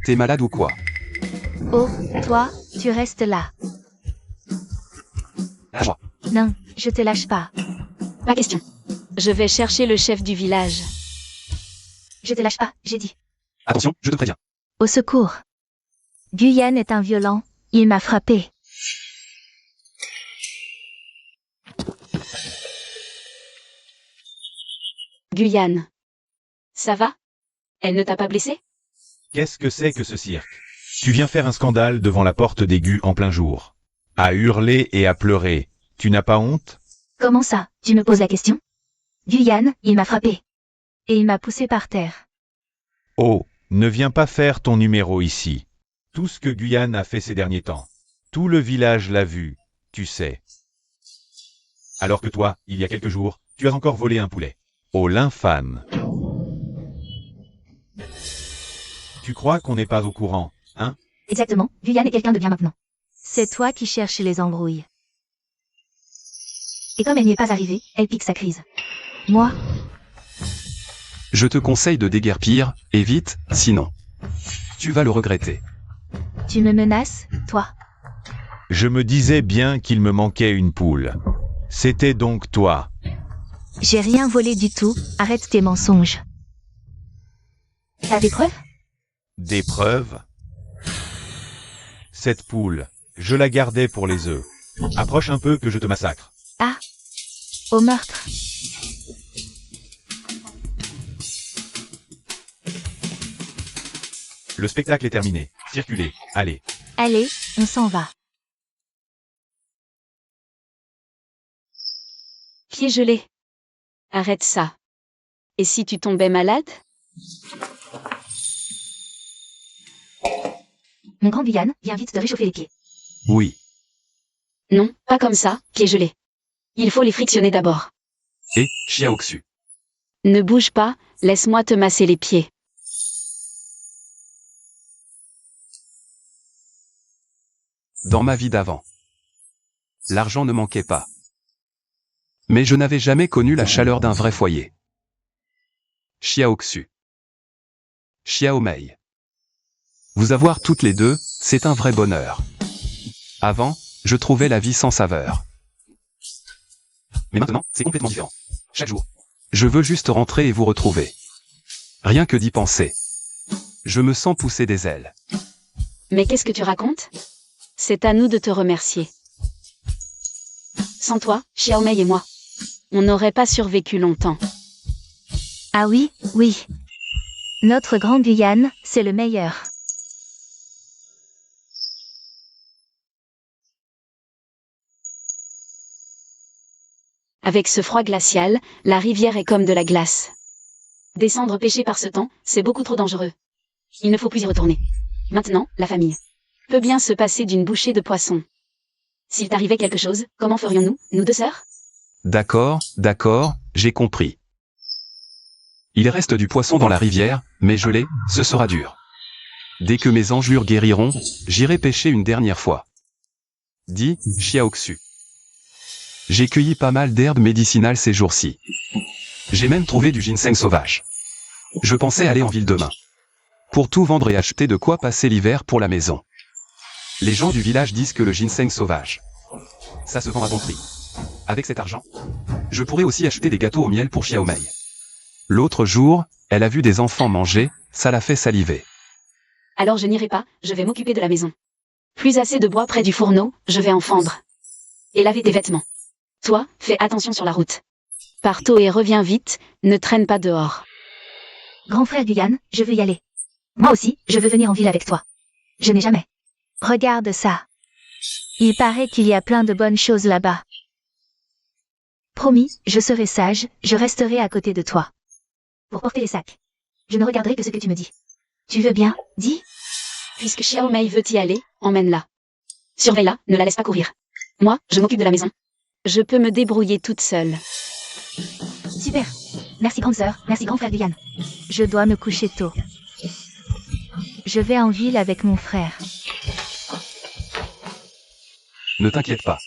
T'es malade ou quoi? Oh, toi, tu restes là. Lâche-moi. Non, je te lâche pas. Pas question. Je vais chercher le chef du village. Je te lâche pas, j'ai dit. Attention, je te préviens. Au secours. Guyane est un violent, il m'a frappé. Guyane. Ça va? Elle ne t'a pas blessé? Qu'est-ce que c'est que ce cirque? Tu viens faire un scandale devant la porte d'aigu en plein jour. À hurler et à pleurer. Tu n'as pas honte? Comment ça, tu me poses la question? Guyane, il m'a frappé. Et il m'a poussé par terre. Oh, ne viens pas faire ton numéro ici. Tout ce que Guyane a fait ces derniers temps. Tout le village l'a vu, tu sais. Alors que toi, il y a quelques jours, tu as encore volé un poulet. Oh l'infâme. Tu crois qu'on n'est pas au courant, hein? Exactement, Guyane est quelqu'un de bien maintenant. C'est toi qui cherches les embrouilles. Et comme elle n'y est pas arrivée, elle pique sa crise. Moi, Je te conseille de déguerpir, et vite, sinon. Tu vas le regretter. tu me menaces, toi. Je me disais bien qu'il me manquait une poule. C'était donc toi. J'ai rien volé du tout, arrête tes mensonges. T'as des preuves? Des preuves? Cette poule, je la gardais pour les œufs. Approche un peu que je te massacre. Ah, au meurtre. Le spectacle est terminé. Circulez, allez. Allez, on s'en va. Pieds gelés. Arrête ça. Et si tu tombais malade? Mon grand Guyane, viens vite te réchauffer les pieds. Oui. Non, pas comme ça, pieds gelés. Il faut les frictionner d'abord. Et, Xiaoxu. Ne bouge pas, laisse-moi te masser les pieds. Dans ma vie d'avant. L'argent ne manquait pas. Mais je n'avais jamais connu la chaleur d'un vrai foyer. Xiaoxu. Xiaomei. Vous avoir toutes les deux, c'est un vrai bonheur. Avant, je trouvais la vie sans saveur. Mais maintenant, c'est complètement différent. Chaque jour. Je veux juste rentrer et vous retrouver. Rien que d'y penser. Je me sens pousser des ailes. Mais qu'est-ce que tu racontes? C'est à nous de te remercier. Sans toi, Xiaomei et moi, on n'aurait pas survécu longtemps. Ah oui, oui. Notre grand Guyane, c'est le meilleur. Avec ce froid glacial, la rivière est comme de la glace. Descendre pêcher par ce temps, c'est beaucoup trop dangereux. Il ne faut plus y retourner. Maintenant, la famille peut bien se passer d'une bouchée de poisson. S'il t'arrivait quelque chose, comment ferions-nous, nous deux sœurs? D'accord, j'ai compris. Il reste du poisson dans la rivière, mais gelé, ce sera dur. Dès que mes engelures guériront, j'irai pêcher une dernière fois. Dit Xiaoxu. J'ai cueilli pas mal d'herbes médicinales ces jours-ci. J'ai même trouvé du ginseng sauvage. Je pensais aller en ville demain. Pour tout vendre et acheter de quoi passer l'hiver pour la maison. Les gens du village disent que le ginseng sauvage, ça se vend à bon prix. Avec cet argent, je pourrais aussi acheter des gâteaux au miel pour Xiaomei. L'autre jour, elle a vu des enfants manger, ça l'a fait saliver. Alors je n'irai pas, je vais m'occuper de la maison. Plus assez de bois près du fourneau, je vais en fendre. Et laver tes vêtements. Toi, fais attention sur la route. Pars tôt et reviens vite, ne traîne pas dehors. Grand frère Guyane, je veux y aller. Moi aussi, je veux venir en ville avec toi. Je n'ai jamais. Regarde ça. Il paraît qu'il y a plein de bonnes choses là-bas. Promis, je serai sage, je resterai à côté de toi. Pour porter les sacs. Je ne regarderai que ce que tu me dis. Tu veux bien, dis? Puisque Xiaomei veut y aller, emmène-la. Surveille-la, ne la laisse pas courir. Moi, je m'occupe de la maison. Je peux me débrouiller toute seule. Super. Merci grande sœur, merci grand frère Guyane. Je dois me coucher tôt. Je vais en ville avec mon frère. Ne t'inquiète pas.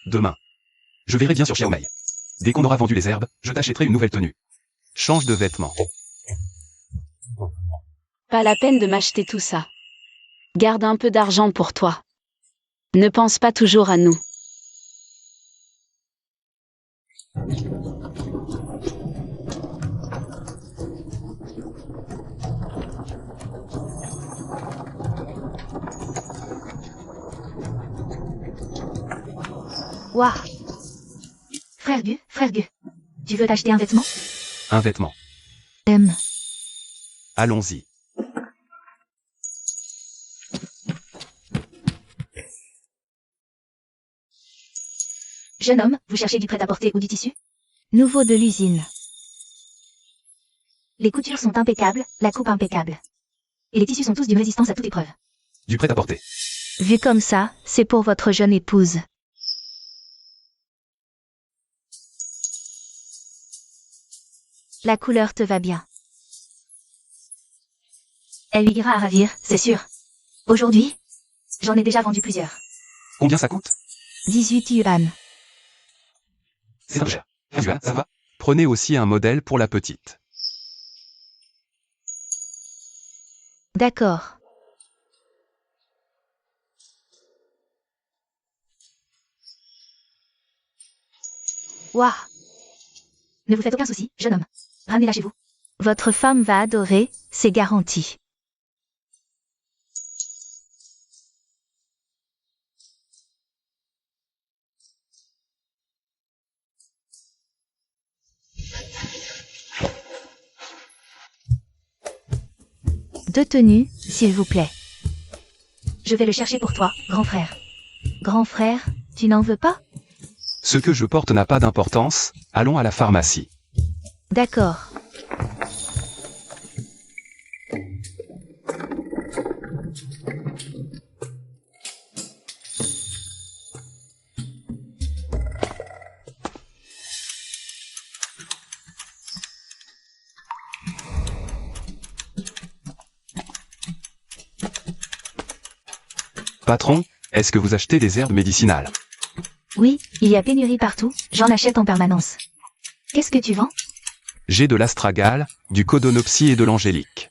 Demain, je verrai bien sur Xiaomei. Dès qu'on aura vendu les herbes, je t'achèterai une nouvelle tenue. Change de vêtements. Pas la peine de m'acheter tout ça. Garde un peu d'argent pour toi. Ne pense pas toujours à nous. Waouh. Frère Gu, tu veux t'acheter un vêtement? Un vêtement. T'aimes. Allons-y. Jeune homme, vous cherchez du prêt-à-porter ou du tissu? Nouveau de l'usine. Les coutures sont impeccables, la coupe impeccable. Et les tissus sont tous d'une résistance à toute épreuve. Du prêt-à-porter. Vu comme ça, c'est pour votre jeune épouse. La couleur te va bien. Elle lui ira à ravir, c'est sûr. Aujourd'hui, j'en ai déjà vendu plusieurs. Combien ça coûte? 18 yuan. C'est un peu cher. 15 yuan, ça va. Prenez aussi un modèle pour la petite. D'accord. Waouh. Ne vous faites aucun souci, jeune homme. Ramenez-la chez vous. Votre femme va adorer, c'est garanti. Deux tenues, s'il vous plaît. Je vais le chercher pour toi, grand frère. Grand frère, tu n'en veux pas? Ce que je porte n'a pas d'importance, allons à la pharmacie. D'accord. Patron, est-ce que vous achetez des herbes médicinales? Oui, il y a pénurie partout, j'en achète en permanence. Qu'est-ce que tu vends? J'ai de l'astragale, du codonopsis et de l'angélique.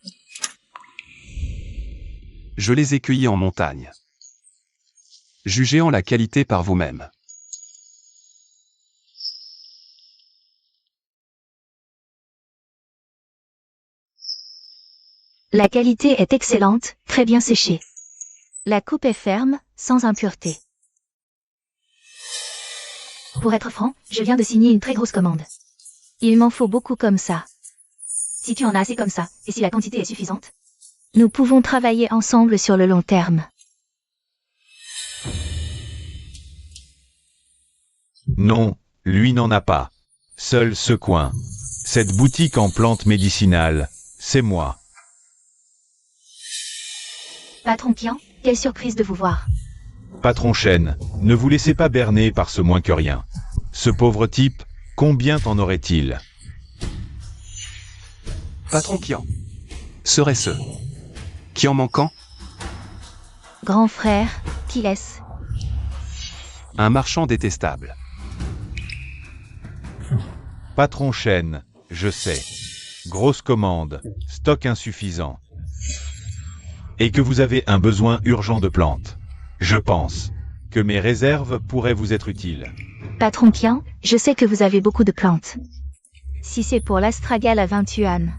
Je les ai cueillis en montagne. Jugez en la qualité par vous-même. La qualité est excellente, très bien séchée. La coupe est ferme, sans impureté. Pour être franc, je viens de signer une très grosse commande. Il m'en faut beaucoup comme ça. Si tu en as assez comme ça, et si la quantité est suffisante, nous pouvons travailler ensemble sur le long terme. Non, lui n'en a pas. Seul ce coin. Cette boutique en plantes médicinales, c'est moi. Patron Qian, quelle surprise de vous voir. Patron Chen, ne vous laissez pas berner par ce moins que rien. Ce pauvre type, combien t'en aurait-il? Patron Qian. Serait-ce Qian manquant? Grand frère, qui laisse? Un marchand détestable. Patron Chen, je sais. Grosse commande, stock insuffisant. Et que vous avez un besoin urgent de plantes. Je pense que mes réserves pourraient vous être utiles. Patron Qian, je sais que vous avez beaucoup de plantes. Si c'est pour l'astragale à 20 yuan,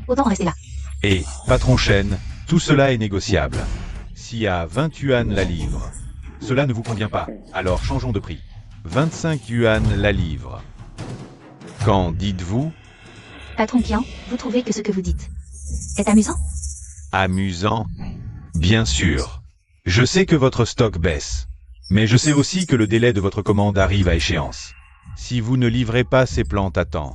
autant rester là. Et, patron Chen, tout cela est négociable. Si à 20 yuan la livre, cela ne vous convient pas, alors changeons de prix. 25 yuan la livre. Qu'en dites-vous? Patron Qian, vous trouvez que ce que vous dites est amusant? Amusant? Bien sûr. Je sais que votre stock baisse. Mais je sais aussi que le délai de votre commande arrive à échéance. Si vous ne livrez pas ces plantes à temps,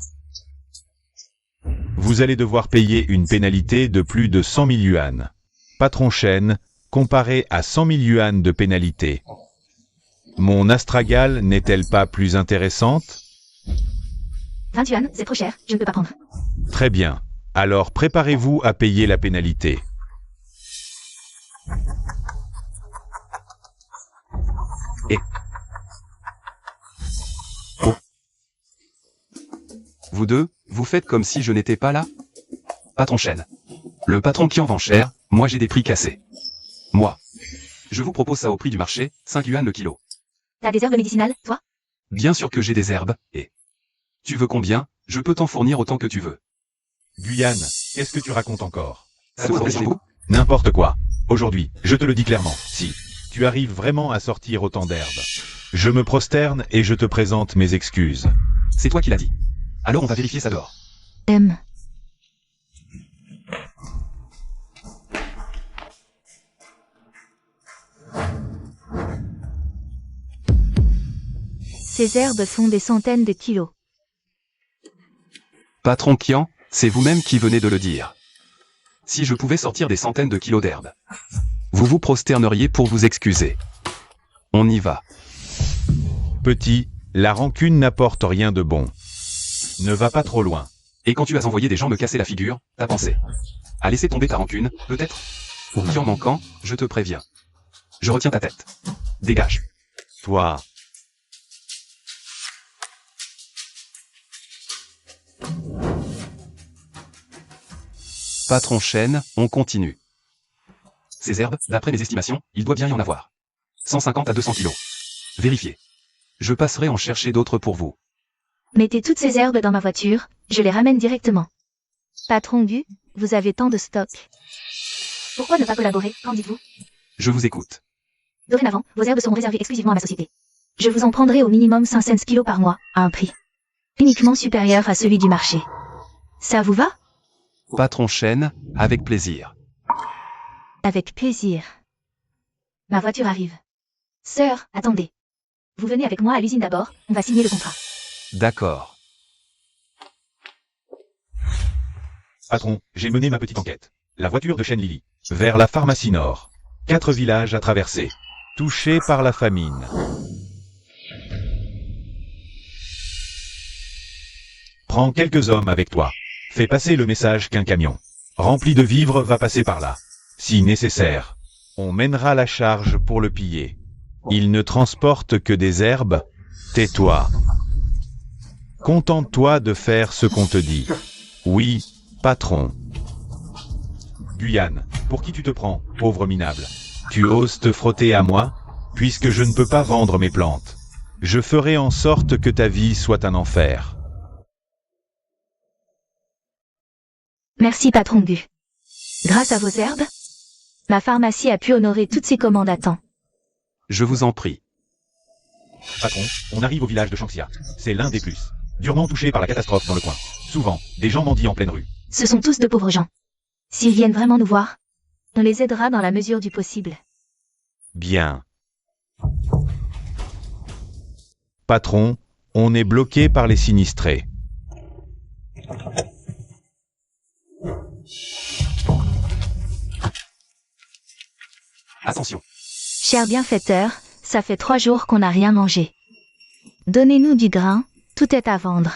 vous allez devoir payer une pénalité de plus de 100 000 yuan. Patron Chen, comparé à 100 000 yuan de pénalité, mon astragale n'est-elle pas plus intéressante? 20 yuan, c'est trop cher, je ne peux pas prendre. Très bien. Alors préparez-vous à payer la pénalité. Et... Oh. Vous deux, vous faites comme si je n'étais pas là? Patron Chen. Le patron qui en vend cher, Moi j'ai des prix cassés. Moi. Je vous propose ça au prix du marché, 5 yuan le kilo. T'as des herbes médicinales, toi? Bien sûr que j'ai des herbes, et... Tu veux combien? Je peux t'en fournir autant que tu veux. Guyane, qu'est-ce que tu racontes encore? Ça vous intéresse beaucoup? N'importe quoi. Aujourd'hui, je te le dis clairement, si tu arrives vraiment à sortir autant d'herbes, je me prosterne et je te présente mes excuses. C'est toi qui l'as dit. Alors on va vérifier ça dehors. M. Ces herbes font des centaines de kilos. Patron Qian, c'est vous-même qui venez de le dire. Si je pouvais sortir des centaines de kilos d'herbes, vous vous prosterneriez pour vous excuser. On y va. Petit, la rancune n'apporte rien de bon. Ne va pas trop loin. Et quand tu as envoyé des gens me casser la figure, t'as pensé à laisser tomber ta rancune, peut-être? Qian manquant, je te préviens. Je retiens ta tête. Dégage. Toi, Patron Chen, on continue. Ces herbes, d'après mes estimations, il doit bien y en avoir. 150 à 200 kilos. Vérifiez. Je passerai en chercher d'autres pour vous. mettez toutes ces herbes dans ma voiture, je les ramène directement. Patron Gu, vous avez tant de stock. Pourquoi ne pas collaborer, qu'en dites-vous? Je vous écoute. Dorénavant, vos herbes seront réservées exclusivement à ma société. Je vous en prendrai au minimum 500 kilos par mois, à un prix uniquement supérieur à celui du marché. Ça vous va? Patron Chen, avec plaisir. Avec plaisir. Ma voiture arrive. Sœur, attendez. Vous venez avec moi à l'usine d'abord, on va signer le contrat. D'accord. patron, j'ai mené ma petite enquête. La voiture de Shen Lily. Vers la pharmacie Nord. 4 villages à traverser. Touchés par la famine. Prends quelques hommes avec toi. Fais passer le message qu'un camion rempli de vivres va passer par là. Si nécessaire, on mènera la charge pour le piller. Il ne transporte que des herbes. Tais-toi. Contente-toi de faire ce qu'on te dit. Oui, patron. Guyane, pour qui tu te prends, pauvre minable? Tu oses te frotter à moi? Puisque je ne peux pas vendre mes plantes. Je ferai en sorte que ta vie soit un enfer. Merci patron Gu. Grâce à vos herbes, ma pharmacie a pu honorer toutes ses commandes à temps. Je vous en prie. Patron, on arrive au village de Shangxia. C'est l'un des plus durement touchés par la catastrophe dans le coin. Souvent, des gens mendient en pleine rue. Ce sont tous de pauvres gens. S'ils viennent vraiment nous voir, on les aidera dans la mesure du possible. Bien. Patron, on est bloqué par les sinistrés. Attention. Cher bienfaiteur, ça fait 3 jours qu'on n'a rien mangé. Donnez-nous du grain, tout est à vendre.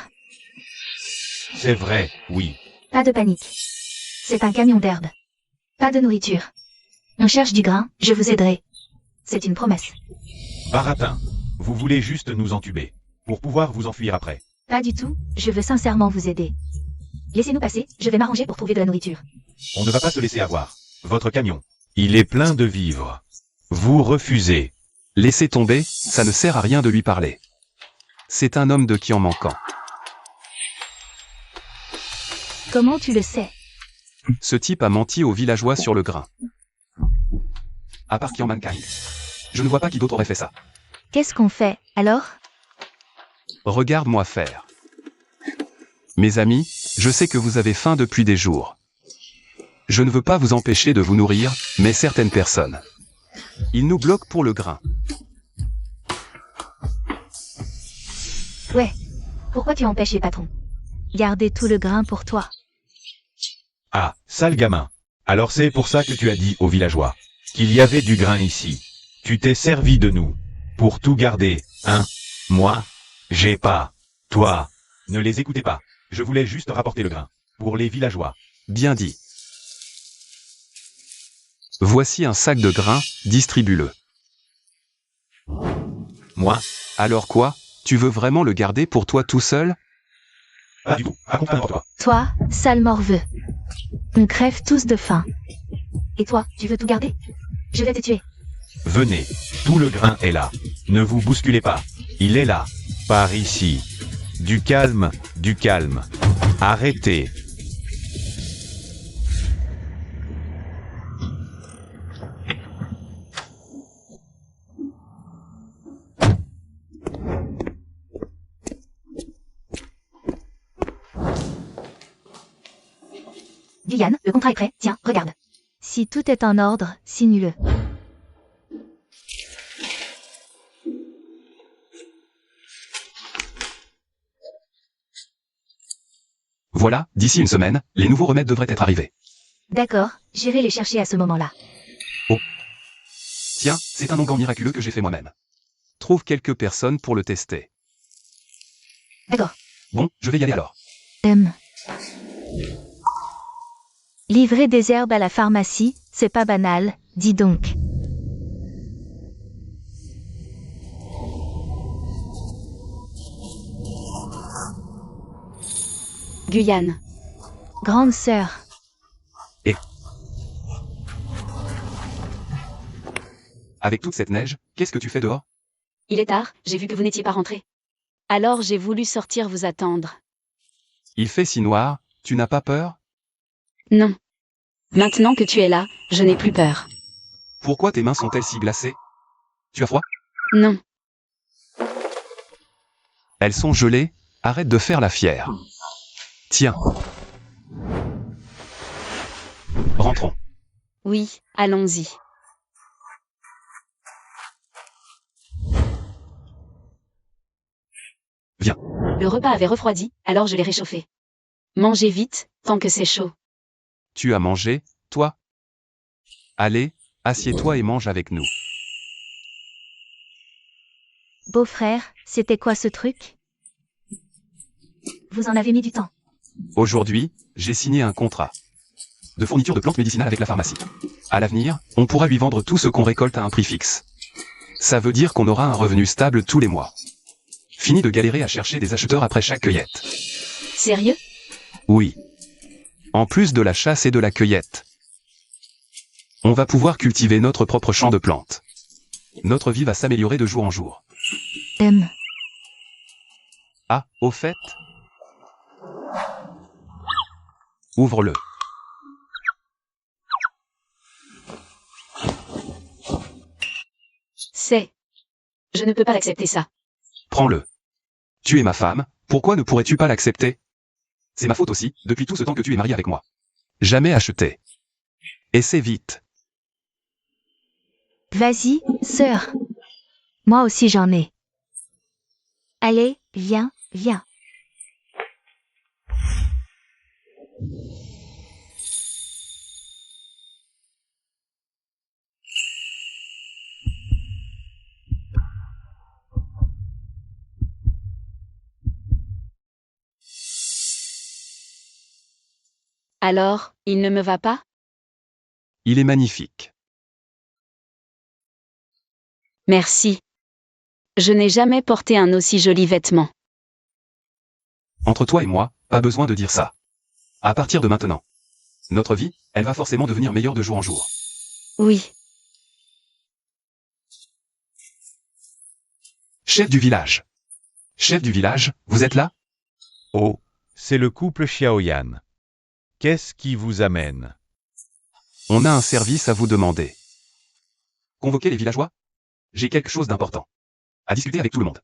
C'est vrai, oui. Pas de panique. C'est un camion d'herbe. Pas de nourriture. On cherche du grain, je vous aiderai. C'est une promesse. Baratin, vous voulez juste nous entuber, pour pouvoir vous enfuir après. Pas du tout, je veux sincèrement vous aider. Laissez-nous passer, je vais m'arranger pour trouver de la nourriture. On ne va pas se laisser avoir. Votre camion, il est plein de vivres. Vous refusez. Laissez tomber, ça ne sert à rien de lui parler. C'est un homme de Qian manquant. Comment tu le sais? Ce type a menti aux villageois sur le grain. À part Qian Mankind. Je ne vois pas qui d'autre aurait fait ça. Qu'est-ce qu'on fait, alors? Regarde-moi faire. Mes amis, je sais que vous avez faim depuis des jours. Je ne veux pas vous empêcher de vous nourrir, mais certaines personnes. Ils nous bloquent pour le grain. Ouais. Pourquoi tu empêches les patrons? Gardez tout le grain pour toi. Ah, sale gamin. Alors c'est pour ça que tu as dit aux villageois qu'il y avait du grain ici. Tu t'es servi de nous pour tout garder, hein? Moi, j'ai pas. Toi, ne les écoutez pas. Je voulais juste rapporter le grain. Pour les villageois. Bien dit. Voici un sac de grain, distribue-le. Moi, Alors quoi? Tu veux vraiment le garder pour toi tout seul? pas du tout. Raconte pas n'importe quoi. Toi, sale morveux. On crève tous de faim. Et toi, tu veux tout garder? Je vais te tuer. Venez, tout le grain est là. Ne vous bousculez pas. Il est là. Par ici. Du calme, du calme. Arrêtez. Guyane, le contrat est prêt. Tiens, regarde. Si tout est en ordre, signe-le. Voilà, d'ici une semaine, les nouveaux remèdes devraient être arrivés. D'accord, j'irai les chercher à ce moment-là. Tiens, c'est un onguent miraculeux que j'ai fait moi-même. Trouve quelques personnes pour le tester. D'accord. Bon, je vais y aller alors. Livrer des herbes à la pharmacie, c'est pas banal, dis donc. Guyane. Grande sœur. Avec toute cette neige, qu'est-ce que tu fais dehors? Il est tard, j'ai vu que vous n'étiez pas rentré. Alors j'ai voulu sortir vous attendre. Il fait si noir, tu n'as pas peur? Non. Maintenant que tu es là, je n'ai plus peur. Pourquoi tes mains sont-elles si glacées? Tu as froid? Non. Elles sont gelées, arrête de faire la fière. Tiens. Rentrons. Oui, allons-y. Viens. Le repas avait refroidi, alors je l'ai réchauffé. Mangez vite, tant que c'est chaud. Tu as mangé, toi? Allez, assieds-toi et mange avec nous. Beau-frère, c'était quoi ce truc? Vous en avez mis du temps. Aujourd'hui, j'ai signé un contrat de fourniture de plantes médicinales avec la pharmacie. À l'avenir, on pourra lui vendre tout ce qu'on récolte à un prix fixe. Ça veut dire qu'on aura un revenu stable tous les mois. Fini de galérer à chercher des acheteurs après chaque cueillette. Sérieux? Oui. En plus de la chasse et de la cueillette, on va pouvoir cultiver notre propre champ de plantes. Notre vie va s'améliorer de jour en jour. Ah, au fait, ouvre-le. C'est. Je ne peux pas accepter ça. Prends-le. Tu es ma femme, pourquoi ne pourrais-tu pas l'accepter? C'est ma faute aussi, depuis tout ce temps que tu es marié avec moi. Jamais acheté. Essaie vite. Vas-y, sœur. Moi aussi j'en ai. Allez, viens, viens. Alors, il ne me va pas? Il est magnifique. Merci. Je n'ai jamais porté un aussi joli vêtement. Entre toi et moi, pas besoin de dire ça. À partir de maintenant, notre vie, elle va forcément devenir meilleure de jour en jour. Oui. Chef du village. Chef du village, vous êtes là? Oh, c'est le couple Xiaoyan. Qu'est-ce qui vous amène? On a un service à vous demander. Convoquez les villageois? J'ai quelque chose d'important à discuter avec tout le monde.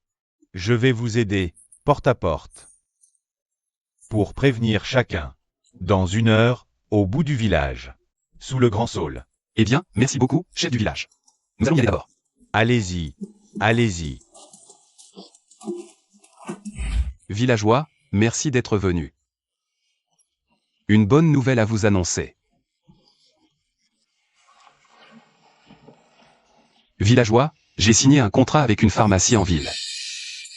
Je vais vous aider, porte à porte. Pour prévenir chacun. Dans 1 heure, au bout du village. Sous le grand saule. Eh bien, merci beaucoup, chef du village. Nous allons y aller d'abord. Allez-y, allez-y. Villageois, merci d'être venus. Une bonne nouvelle à vous annoncer. Villageois, j'ai signé un contrat avec une pharmacie en ville.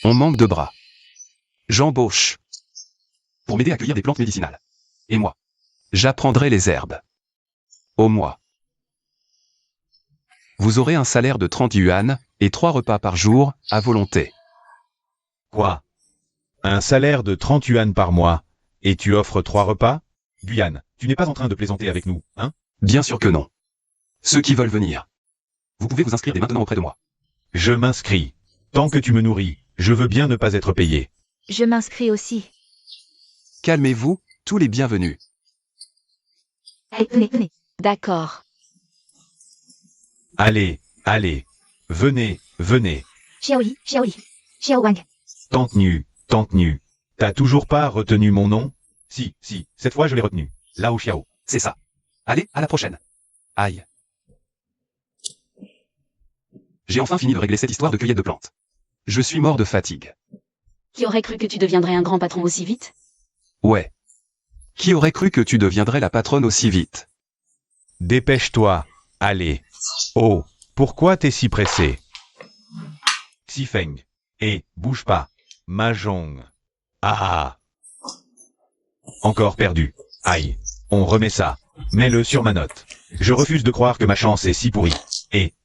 On manque de bras. J'embauche. Pour m'aider à cueillir des plantes médicinales. Et moi, j'apprendrai les herbes. Au mois. Vous aurez un salaire de 30 yuan, et 3 repas par jour, à volonté. Quoi? Un salaire de 30 yuan par mois, et tu offres 3 repas? Guyane, tu n'es pas en train de plaisanter avec nous, hein? Bien sûr que non. Ceux qui veulent venir. Vous pouvez vous inscrire dès maintenant auprès de moi. Je m'inscris. Tant que tu me nourris, je veux bien ne pas être payé. Je m'inscris aussi. Calmez-vous, tous les bienvenus. Allez, venez, venez. D'accord. Allez, allez. Venez, venez. Xiaoyi, Xiaoyi. Xiao Wang. Tante Nu. T'as toujours pas retenu mon nom? Si, cette fois je l'ai retenu. Lao Xiao. C'est ça. Allez, à la prochaine. Aïe. J'ai enfin fini de régler cette histoire de cueillette de plantes. Je suis mort de fatigue. Qui aurait cru que tu deviendrais un grand patron aussi vite? Ouais. Qui aurait cru que tu deviendrais la patronne aussi vite? Dépêche-toi. Allez. Oh, pourquoi t'es si pressé? Xifeng. Bouge pas. Mahjong. Ah. Encore perdu. Aïe. On remet ça. Mets-le sur ma note. Je refuse de croire que ma chance est si pourrie.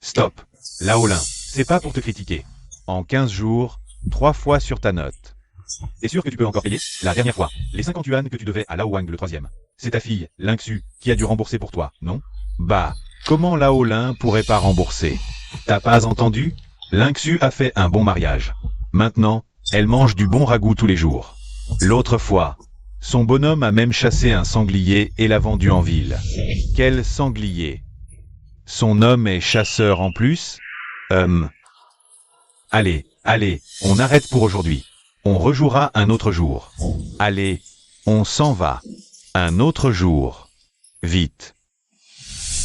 Stop. Laolin, c'est pas pour te critiquer. En 15 jours, 3 fois sur ta note. T'es sûr que tu peux encore payer? La dernière fois, les 50 yuan que tu devais à Lao Wang le 3e. C'est ta fille, Lingxu, qui a dû rembourser pour toi, non? Bah, comment Laolin pourrait pas rembourser? T'as pas entendu? Lingxu a fait un bon mariage. Maintenant, elle mange du bon ragoût tous les jours. L'autre fois, son bonhomme a même chassé un sanglier et l'a vendu en ville. Quel sanglier? Son homme est chasseur en plus? Allez, on arrête pour aujourd'hui. On rejouera un autre jour. Allez, on s'en va. Un autre jour. Vite.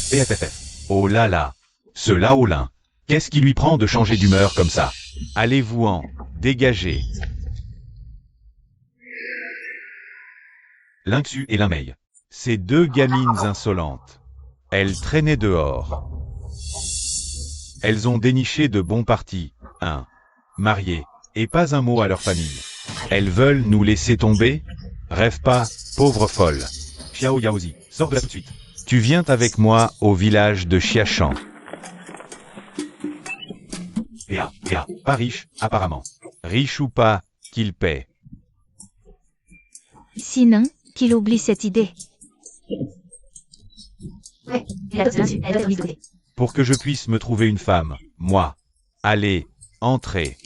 PFFF. Oh là là. Ce Laolin. Qu'est-ce qui lui prend de changer d'humeur comme ça? Allez-vous-en. Dégagez. Lingxu et Linmei. Ces deux gamines insolentes. Elles traînaient dehors. Elles ont déniché de bons partis, mariés, et pas un mot à leur famille. Elles veulent nous laisser tomber? Rêve pas, pauvre folle. Xiao Yaozi, sors de là tout de suite. Tu viens avec moi au village de Xiachan. Pas riche, apparemment. Riche ou pas, qu'il paie. Sinon, qu'il oublie cette idée. Ouais, elle doit être mise de côté. Pour que je puisse me trouver une femme, moi. Allez, entrez.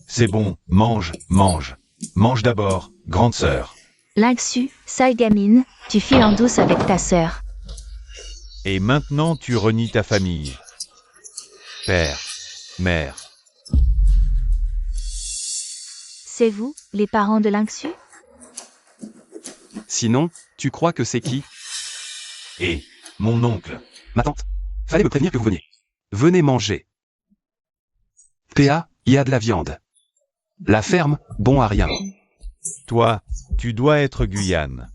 C'est bon, mange. Mange d'abord, grande sœur. Lingxu, sale gamine, tu files en douce avec ta sœur. Et maintenant tu renies ta famille. Père, mère. C'est vous, les parents de Lingxu? Sinon, tu crois que c'est qui? Mon oncle. Ma tante. Fallait me prévenir que vous veniez. Venez manger. PA, y a de la viande. La ferme, bon à rien. Toi, tu dois être Guyane.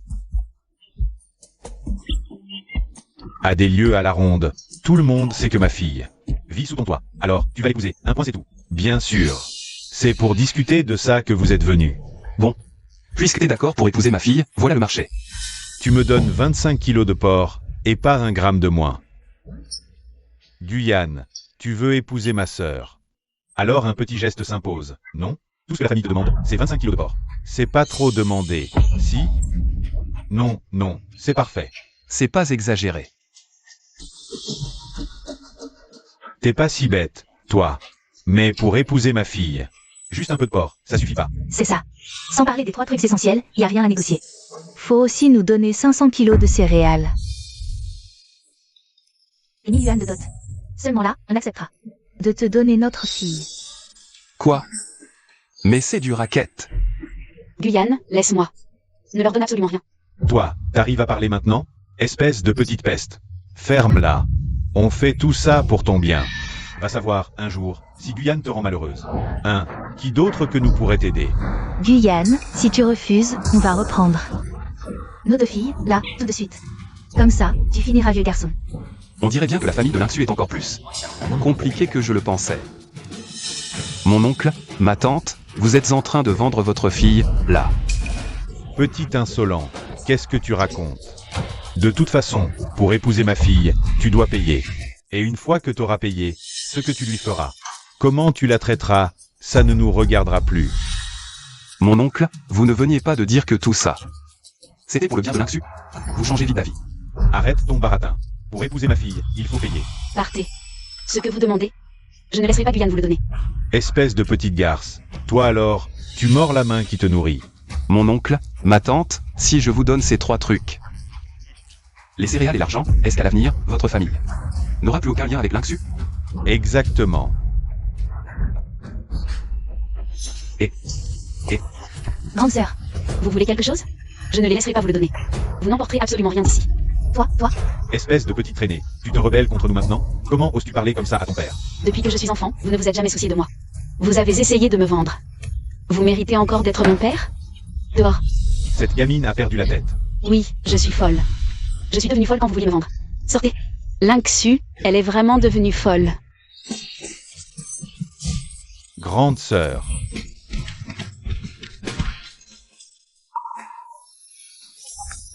À des lieux à la ronde, tout le monde sait que ma fille vit sous ton toit. Alors, tu vas l'épouser, un point c'est tout. Bien sûr. C'est pour discuter de ça que vous êtes venus. Bon. Puisque t'es d'accord pour épouser ma fille, voilà le marché. Tu me donnes 25 kilos de porc, et pas un gramme de moins. Guyane, tu veux épouser ma sœur. Alors un petit geste s'impose, non? Tout ce que la famille te demande, c'est 25 kilos de porc. C'est pas trop demandé, si? Non, c'est parfait. C'est pas exagéré. T'es pas si bête, toi. Mais pour épouser ma fille, juste un peu de porc, ça suffit pas. C'est ça. Sans parler des 3 trucs essentiels, y a rien à négocier. Faut aussi nous donner 500 kilos de céréales. Et 1000 yuan de dot. Seulement là, on acceptera. De te donner notre fille. Quoi? Mais c'est du racket. Guyane, laisse-moi. Ne leur donne absolument rien. Toi, t'arrives à parler maintenant? Espèce de petite peste. Ferme-la. On fait tout ça pour ton bien. Va savoir, un jour, si Guyane te rend malheureuse. Qui d'autre que nous pourrait t'aider? Guyane, si tu refuses, on va reprendre. Nos 2 filles, là, tout de suite. Comme ça, tu finiras vieux garçon. On dirait bien que la famille de Lingxu est encore plus compliquée que je le pensais. Mon oncle, ma tante, vous êtes en train de vendre votre fille, là. Petit insolent, qu'est-ce que tu racontes? De toute façon, pour épouser ma fille, tu dois payer. Et une fois que t'auras payé, ce que tu lui feras, comment tu la traiteras, ça ne nous regardera plus. Mon oncle, vous ne veniez pas de dire que tout ça. C'était pour le bien de Lingxu. Vous changez vite d'avis. Arrête ton baratin. Pour épouser ma fille, il faut payer. Partez. Ce que vous demandez, je ne laisserai pas Guyane vous le donner. Espèce de petite garce. Toi alors, tu mords la main qui te nourrit. Mon oncle, ma tante, si je vous donne ces 3 trucs. Les céréales et l'argent, est-ce qu'à l'avenir, votre famille n'aura plus aucun lien avec Lynxu? Exactement. Grande sœur, vous voulez quelque chose? Je ne les laisserai pas vous le donner. Vous n'emporterez absolument rien d'ici. Toi, Espèce de petite traînée. Tu te rebelles contre nous maintenant? Comment oses-tu parler comme ça à ton père? depuis que je suis enfant, vous ne vous êtes jamais soucié de moi. Vous avez essayé de me vendre. Vous méritez encore d'être mon père? Dehors. Cette gamine a perdu la tête. Oui, je suis folle. Je suis devenue folle quand vous vouliez me vendre. Sortez. Lynxu, elle est vraiment devenue folle. Grande sœur.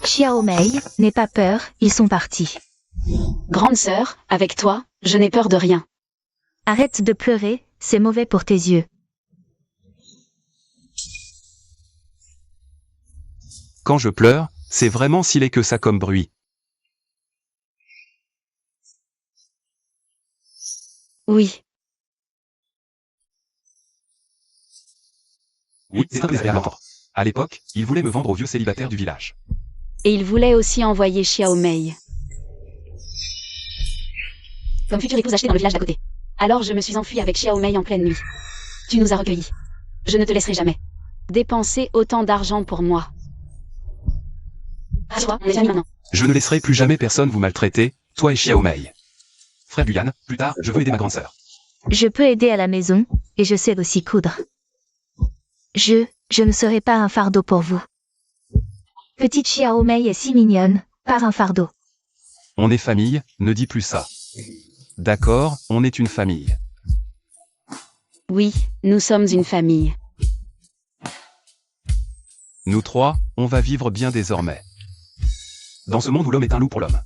Xiao Mei, n'aie pas peur, ils sont partis. Grande sœur, avec toi, je n'ai peur de rien. Arrête de pleurer, c'est mauvais pour tes yeux. Quand je pleure, c'est vraiment si laid que ça comme bruit. Oui. Oui, c'est très désagréable à entendre. À l'époque, il voulait me vendre aux vieux célibataires du village. Et il voulait aussi envoyer Xiao Mei. Comme future épouse achetée dans le village d'à côté. Alors je me suis enfuie avec Xiao Mei en pleine nuit. Tu nous as recueillis. Je ne te laisserai jamais dépenser autant d'argent pour moi. Rassure-toi, on est amis maintenant. Je ne laisserai plus jamais personne vous maltraiter, toi et Xiao Mei. Frère Guyane, plus tard, je veux aider ma grande sœur. Je peux aider à la maison, et je sais aussi coudre. Je ne serai pas un fardeau pour vous. Petite Xiao Mei est si mignonne, pas un fardeau. On est famille, ne dis plus ça. D'accord, on est une famille. Oui, nous sommes une famille. Nous 3, on va vivre bien désormais. Dans ce monde où l'homme est un loup pour l'homme.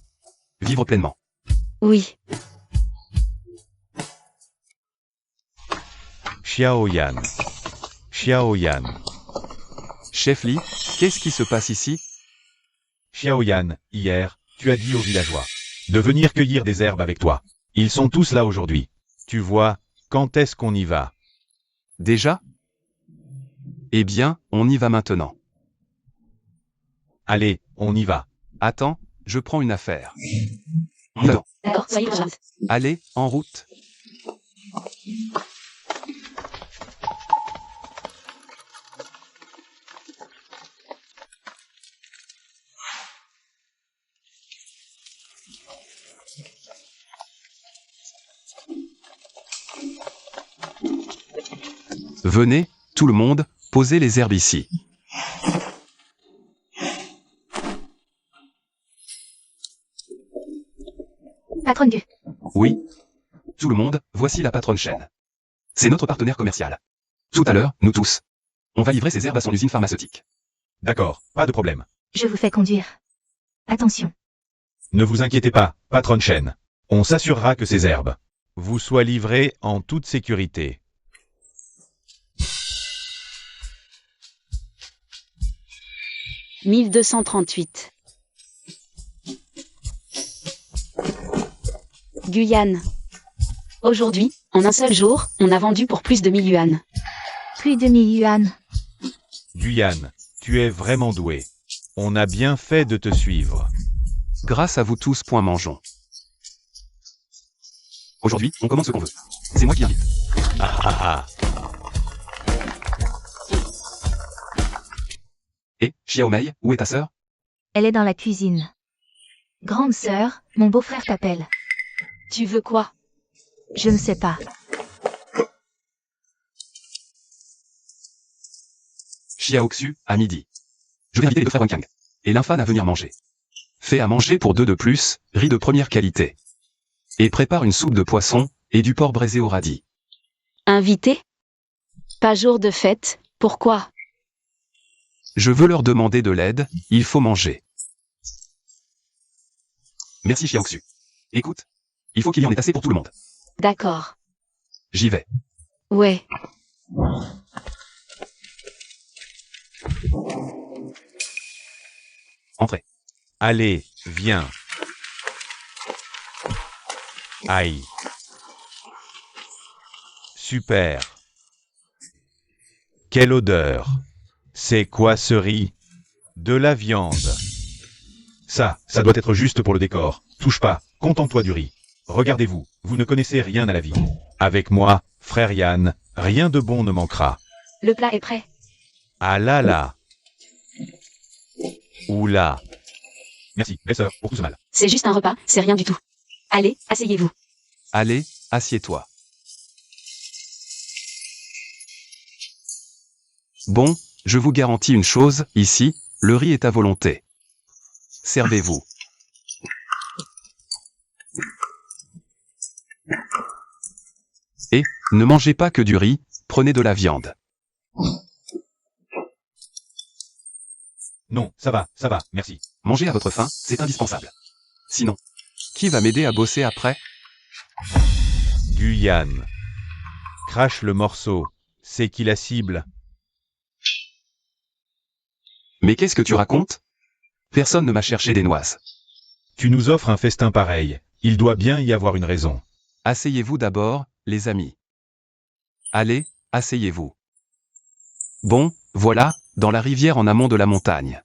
Vivre pleinement. Oui. Xiao Yan. Xiao Yan. Chef Li, qu'est-ce qui se passe ici? Xiao Yan, hier, tu as dit aux villageois de venir cueillir des herbes avec toi. Ils sont tous là aujourd'hui. Tu vois, quand est-ce qu'on y va? Déjà? Eh bien, on y va maintenant. Allez, on y va. Attends, je prends une affaire. Non. D'accord, soyez patiente. Allez, en route. Venez, tout le monde, posez les herbes ici. Patronne du. Oui. Tout le monde, voici la patronne Chen. C'est notre partenaire commercial. Tout à l'heure, nous tous. On va livrer ces herbes à son usine pharmaceutique. D'accord, pas de problème. Je vous fais conduire. Attention. Ne vous inquiétez pas, patronne Chen. On s'assurera que ces herbes vous soient livrées en toute sécurité. « 1238. Guyane. Aujourd'hui, en un seul jour, on a vendu pour plus de 1000 yuan. Plus de 1000 yuan. Guyane, tu es vraiment doué. On a bien fait de te suivre. Grâce à vous tous, point mangeons. Aujourd'hui, on commande ce qu'on veut. C'est moi qui invite. Ah ah ah. Et, Xiao Mei, où est ta sœur? Elle est dans la cuisine. Grande sœur, mon beau-frère t'appelle. Tu veux quoi? Je ne sais pas. Xiao Xu, à midi. Je vais inviter les deux frères Wenkang. Et l'infâme à venir manger. Fais à manger pour 2 de plus, riz de première qualité. Et prépare une soupe de poisson, et du porc braisé au radis. Invité? Pas jour de fête, pourquoi? Je veux leur demander de l'aide, il faut manger. Merci Xiao Xu. Écoute, il faut qu'il y en ait assez pour tout le monde. D'accord. J'y vais. Ouais. Entrez. Allez, viens. Aïe. Super. Quelle odeur. C'est quoi ce riz? De la viande. Ça doit être juste pour le décor. Touche pas, contente-toi du riz. Regardez-vous, vous ne connaissez rien à la vie. Avec moi, frère Yann, rien de bon ne manquera. Le plat est prêt. Ah là là. Oula. Merci, belle-sœur, pour tout ce mal. C'est juste un repas, c'est rien du tout. Allez, asseyez-vous. Allez, assieds-toi. Bon, je vous garantis une chose, ici, le riz est à volonté. Servez-vous. Et, ne mangez pas que du riz, prenez de la viande. Non, ça va, merci. Manger à votre faim, c'est indispensable. Sinon, qui va m'aider à bosser après? Guyane. Crache le morceau. C'est qui la cible? Mais qu'est-ce que tu racontes? Personne ne m'a cherché des noises. Tu nous offres un festin pareil. Il doit bien y avoir une raison. Asseyez-vous d'abord, les amis. Allez, asseyez-vous. Bon, voilà, dans la rivière en amont de la montagne.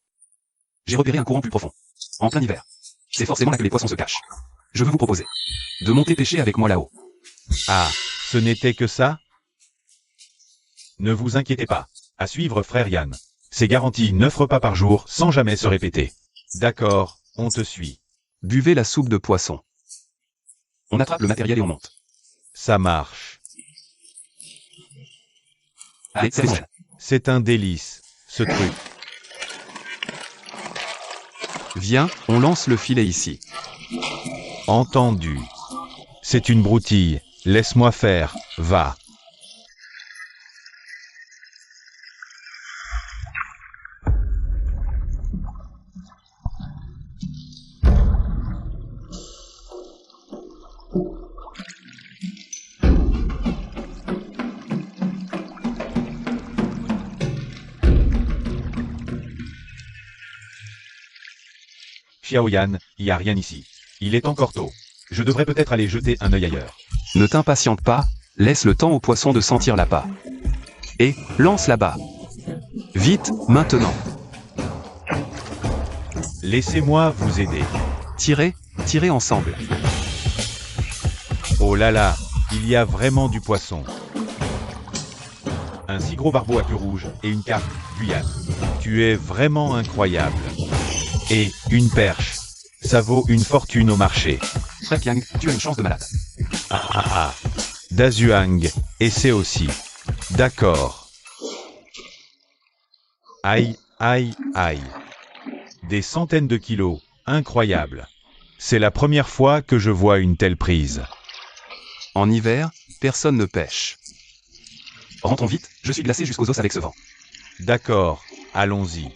J'ai repéré un courant plus profond. En plein hiver. C'est forcément là que les poissons se cachent. Je veux vous proposer de monter pêcher avec moi là-haut. Ah, ce n'était que ça? Ne vous inquiétez pas. À suivre, frère Yann. C'est garanti 9 repas par jour, sans jamais se répéter. D'accord, on te suit. Buvez la soupe de poisson. On attrape le matériel et on monte. Ça marche. Allez, c'est bon. C'est un délice, ce truc. Viens, on lance le filet ici. Entendu. C'est une broutille. Laisse-moi faire, va. Xiaoyan, y a rien ici. Il est encore tôt. Je devrais peut-être aller jeter un œil ailleurs. Ne t'impatiente pas, laisse le temps aux poissons de sentir l'appât. Et, lance là-bas. Vite, maintenant. Laissez-moi vous aider. Tirez, tirez ensemble. Oh là là, il y a vraiment du poisson. Un si gros barbeau à queue rouge et une carpe, Guyane. Tu es vraiment incroyable. Et une perche. Ça vaut une fortune au marché. Frère Yang, tu as une chance de malade. Ah ah ah. Dazuang, et c'est aussi. D'accord. Aïe, aïe, aïe. Des centaines de kilos, incroyable. C'est la première fois que je vois une telle prise. En hiver, personne ne pêche. Rentrons vite, je suis glacé jusqu'aux os avec ce vent. D'accord, allons-y.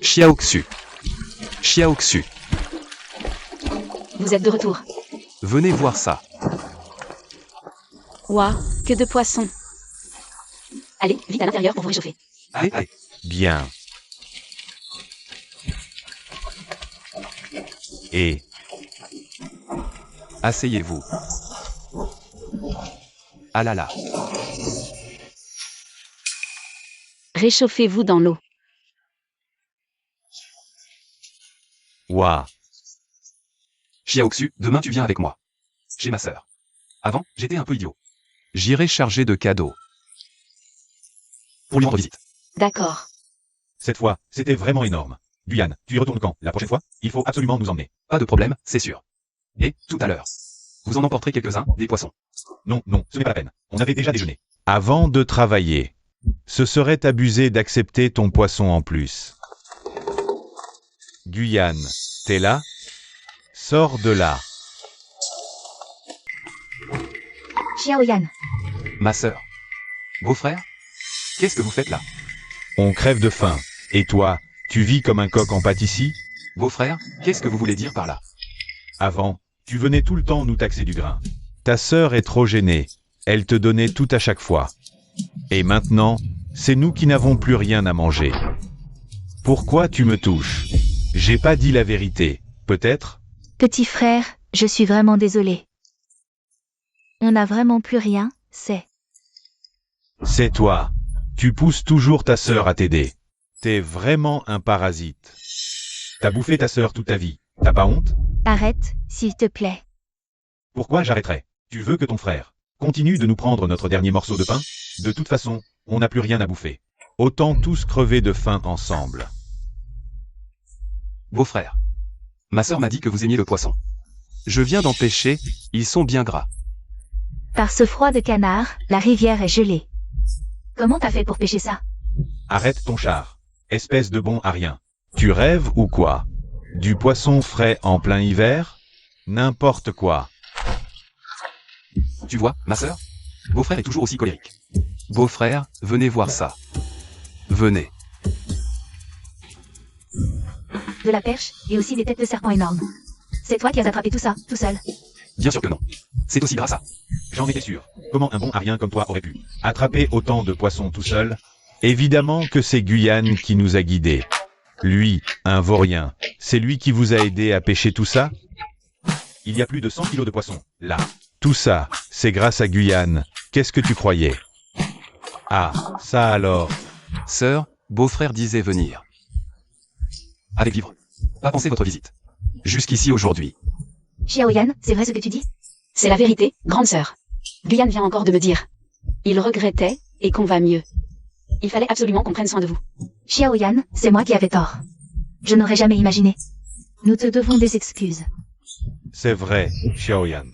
Xiaoxu. Xiaoxu. Vous êtes de retour. Venez voir ça. Ouah, que de poissons. Allez, vite à l'intérieur pour vous réchauffer. Allez, allez. Bien. Et Asseyez-vous. Ah là là. Réchauffez-vous dans l'eau. ouah, Xiaoxu, demain tu viens avec moi. Chez ma sœur. Avant, j'étais un peu idiot. J'irai charger de cadeaux. Pour lui rendre visite. D'accord. cette fois, c'était vraiment énorme. Guyane, tu y retournes quand? La prochaine fois? Il faut absolument nous emmener. Pas de problème, c'est sûr. Et, tout à l'heure. Vous en emporterez quelques-uns, des poissons. Non, non, ce n'est pas la peine. On avait déjà déjeuné. Avant de travailler. Ce serait abusé d'accepter ton poisson en plus. Guyane, t'es là? Sors de là. Xiaoyan, Ma sœur. Beau-frère? Qu'est-ce que vous faites là? On crève de faim. Et toi, tu vis comme un coq en pâte ici? Beau-frère, qu'est-ce que vous voulez dire par là? Avant, tu venais tout le temps nous taxer du grain. Ta sœur est trop gênée. Elle te donnait tout à chaque fois. Et maintenant, c'est nous qui n'avons plus rien à manger. Pourquoi tu me touches? J'ai pas dit la vérité, peut-être? Petit frère, je suis vraiment désolée. On n'a vraiment plus rien, c'est... C'est toi. Tu pousses toujours ta sœur à t'aider. T'es vraiment un parasite. T'as bouffé ta sœur toute ta vie. T'as pas honte? Arrête, s'il te plaît. Pourquoi j'arrêterais? Tu veux que ton frère continue de nous prendre notre dernier morceau de pain? De toute façon, on n'a plus rien à bouffer. Autant tous crever de faim ensemble. Beau-frère. Ma sœur m'a dit que vous aimiez le poisson. Je viens d'en pêcher, ils sont bien gras. Par ce froid de canard, la rivière est gelée. Comment t'as fait pour pêcher ça? Arrête ton char. Espèce de bon à rien. Tu rêves ou quoi? Du poisson frais en plein hiver? N'importe quoi. Tu vois, ma sœur? Beau-frère est toujours aussi colérique. Beau-frère, venez voir ça. Venez. De la perche, et aussi des têtes de serpents énormes. C'est toi qui as attrapé tout ça, tout seul. Bien sûr que non. C'est aussi grâce à. J'en étais sûr. Comment un bon à rien comme toi aurait pu attraper autant de poissons tout seul? Évidemment que c'est Guyane qui nous a guidés. Lui, un vaurien, c'est lui qui vous a aidé à pêcher tout ça? Il y a plus de 100 kilos de poissons, là. Tout ça, c'est grâce à Guyane. Qu'est-ce que tu croyais? Ah, ça alors. Sœur, beau-frère disait venir. Avec vivre. Pas penser votre visite. Jusqu'ici aujourd'hui. Xiaoyan, c'est vrai ce que tu dis? C'est la vérité, grande sœur. Guyane vient encore de me dire. Il regrettait, et qu'on va mieux. Il fallait absolument qu'on prenne soin de vous. Xiaoyan, c'est moi qui avais tort. Je n'aurais jamais imaginé. Nous te devons des excuses. C'est vrai, Xiaoyan.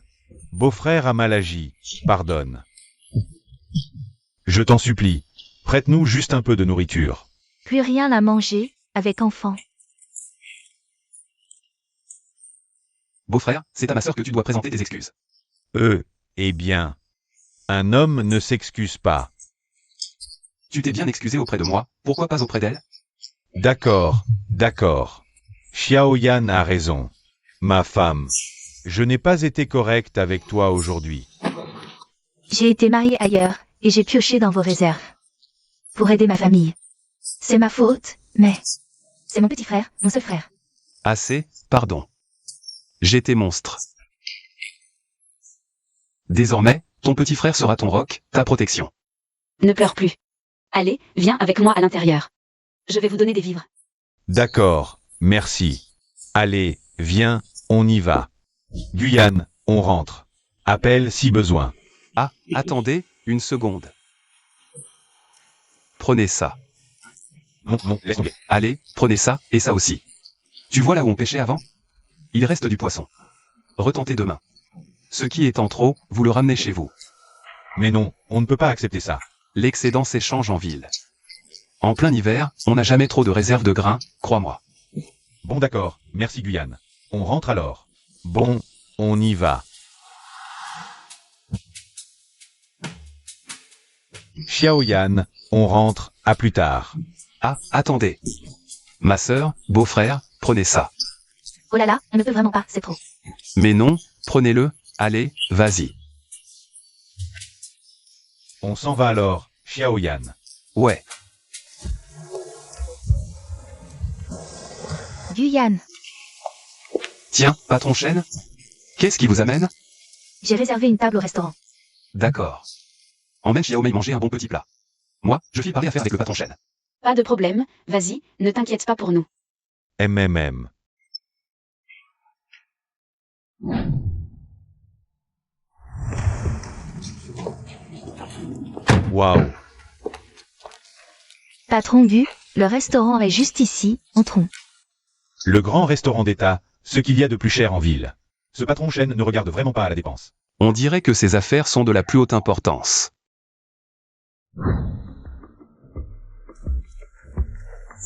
Beau-frère a mal agi. Pardonne. Je t'en supplie. Prête-nous juste un peu de nourriture. Plus rien à manger, avec enfant. Beau-frère, c'est à ma sœur que tu dois présenter tes excuses. Eh bien. Un homme ne s'excuse pas. Tu t'es bien excusé auprès de moi, pourquoi pas auprès d'elle? D'accord, d'accord. Xiaoyan a raison. Ma femme. Je n'ai pas été correct avec toi aujourd'hui. J'ai été mariée ailleurs, et j'ai pioché dans vos réserves. Pour aider ma famille. C'est ma faute, mais... C'est mon petit frère, mon seul frère. Assez, pardon. J'étais monstre. Désormais, ton petit frère sera ton roc, ta protection. Ne pleure plus. Allez, viens avec moi à l'intérieur. Je vais vous donner des vivres. D'accord, merci. Allez, viens, on y va. Guyane, on rentre. Appelle si besoin. Ah, attendez, une seconde. Prenez ça. Non, laisse tomber. Allez, prenez ça, et ça aussi. Tu vois là où on pêchait avant? Il reste du poisson. Retentez demain. Ce qui est en trop, vous le ramenez chez vous. Mais non, on ne peut pas accepter ça. L'excédent s'échange en ville. En plein hiver, on n'a jamais trop de réserve de grains, crois-moi. Bon d'accord, merci Guyane. On rentre alors. Bon, on y va. Xiaoyan, on rentre, à plus tard. Ah, attendez. Ma sœur, beau-frère, prenez ça. Oh là là, on ne peut vraiment pas, c'est trop. Mais non, prenez-le, allez, vas-y. On s'en va alors, Xiaoyan. Ouais. Guyane, Tiens, patron chêne. Qu'est-ce qui vous amène? j'ai réservé une table au restaurant. D'accord. Emmène Xiaomei manger un bon petit plat. Moi, je file parler affaire avec le patron chêne. Pas de problème, vas-y, ne t'inquiète pas pour nous. MMM. Waouh. Patron Gu, le restaurant est juste ici, entrons. Le grand restaurant d'État, ce qu'il y a de plus cher en ville. Ce patron chêne ne regarde vraiment pas à la dépense. On dirait que ces affaires sont de la plus haute importance.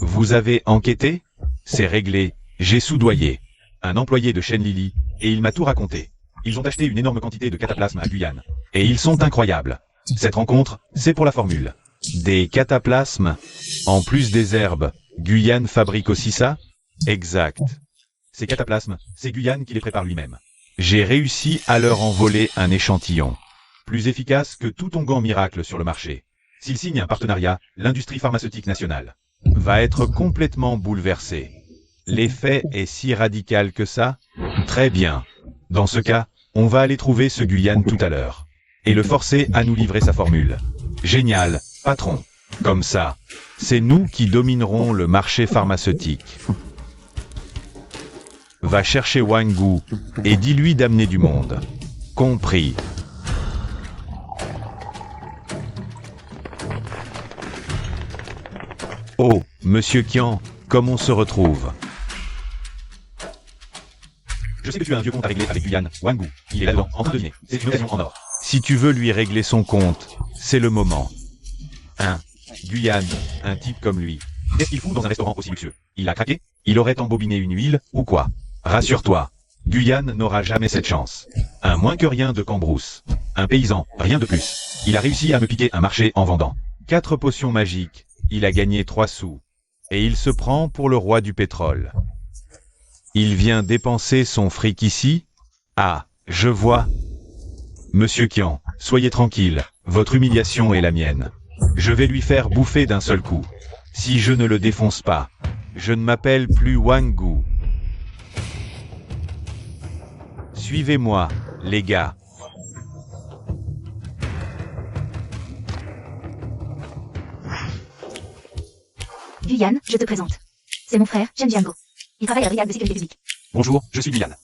Vous avez enquêté? C'est réglé, j'ai soudoyé un employé de Shen Lily, et il m'a tout raconté. Ils ont acheté une énorme quantité de cataplasmes à Guyane. Et ils sont incroyables. Cette rencontre, c'est pour la formule. Des cataplasmes? En plus des herbes, Guyane fabrique aussi ça? Exact. Ces cataplasmes, c'est Guyane qui les prépare lui-même. J'ai réussi à leur envoler un échantillon. Plus efficace que tout onguent miracle sur le marché. S'ils signent un partenariat, l'industrie pharmaceutique nationale va être complètement bouleversé. L'effet est si radical que ça? Très bien. Dans ce cas, on va aller trouver ce Guyane tout à l'heure. Et le forcer à nous livrer sa formule. Génial, patron. Comme ça, c'est nous qui dominerons le marché pharmaceutique. Va chercher Wangu et dis-lui d'amener du monde. Compris. Oh, Monsieur Qian, comme on se retrouve? Je sais que tu as un vieux compte à régler avec Guyane, Wangu. Il est là-dedans, en train de deviner. C'est une occasion en or. Si tu veux lui régler son compte, c'est le moment. Guyane, un type comme lui. Qu'est-ce qu'il fout dans un restaurant aussi luxueux? Il a craqué? Il aurait embobiné une huile, ou quoi? Rassure-toi, Guyane n'aura jamais cette chance. Un moins que rien de Cambrousse. Un paysan, rien de plus. Il a réussi à me piquer un marché en vendant 4 potions magiques. Il a gagné 3 sous. Et il se prend pour le roi du pétrole. Il vient dépenser son fric ici? Ah, je vois. Monsieur Qian, soyez tranquille, votre humiliation est la mienne. Je vais lui faire bouffer d'un seul coup. Si je ne le défonce pas, je ne m'appelle plus Wangu. Suivez-moi, les gars. Guyane, je te présente. C'est mon frère, Zhenjiango. Il travaille à la brigade de sécurité publique. Bonjour, je suis Guyane.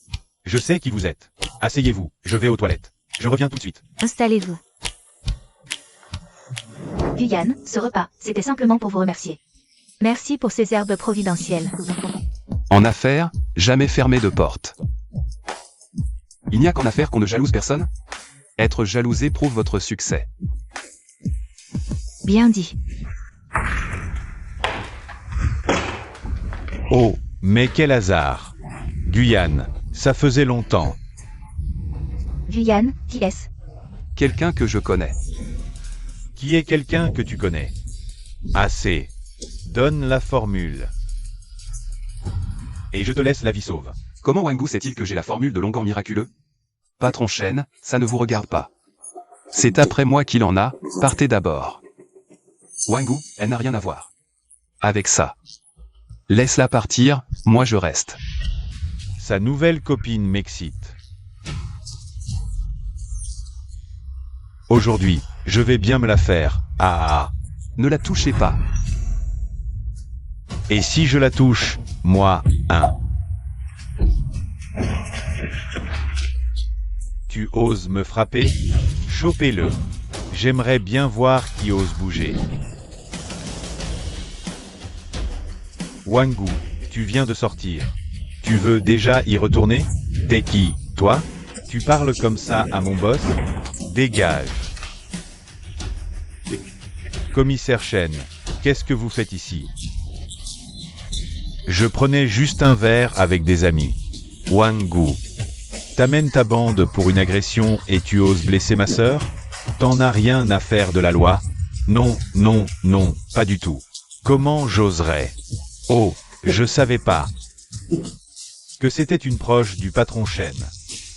Je sais qui vous êtes. Asseyez-vous, je vais aux toilettes. Je reviens tout de suite. Installez-vous. Guyane, ce repas, c'était simplement pour vous remercier. Merci pour ces herbes providentielles. En affaires, jamais fermer de porte. Il n'y a qu'en affaires qu'on ne jalouse personne. Être jalousé prouve votre succès. Bien dit. Oh, mais quel hasard. Guyane, ça faisait longtemps. Guyane, qui est-ce? Quelqu'un que je connais. Qui est quelqu'un que tu connais? Assez. Donne la formule. Et je te laisse la vie sauve. Comment Wangu sait-il que j'ai la formule de Longan miraculeux? Patron Shen, ça ne vous regarde pas. C'est après moi qu'il en a, partez d'abord. Wangu, elle n'a rien à voir avec ça. Laisse-la partir, moi je reste. Sa nouvelle copine m'excite. Aujourd'hui, je vais bien me la faire. Ah. Ne la touchez pas. Et si je la touche, moi, Tu oses me frapper? Chopez-le. J'aimerais bien voir qui ose bouger. Wangu, tu viens de sortir. Tu veux déjà y retourner? T'es qui, toi? Tu parles comme ça à mon boss? Dégage. Commissaire Shen, qu'est-ce que vous faites ici? Je prenais juste un verre avec des amis. Wangu, t'amènes ta bande pour une agression et tu oses blesser ma sœur? T'en as rien à faire de la loi? Non, non, non, pas du tout. Comment j'oserais? Oh, je savais pas que c'était une proche du patron Shen.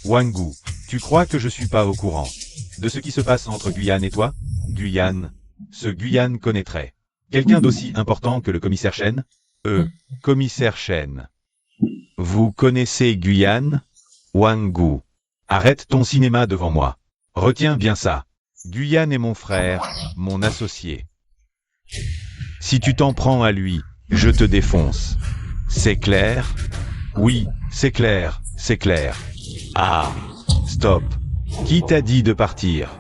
Wangu, tu crois que je suis pas au courant de ce qui se passe entre Guyane et toi? Guyane? Ce Guyane connaîtrait quelqu'un d'aussi important que le commissaire Shen? Commissaire Shen. Vous connaissez Guyane? Wangu, arrête ton cinéma devant moi. Retiens bien ça. Guyane est mon frère, mon associé. Si tu t'en prends à lui, je te défonce. C'est clair? Oui, c'est clair, c'est clair. Ah, stop. Qui t'a dit de partir?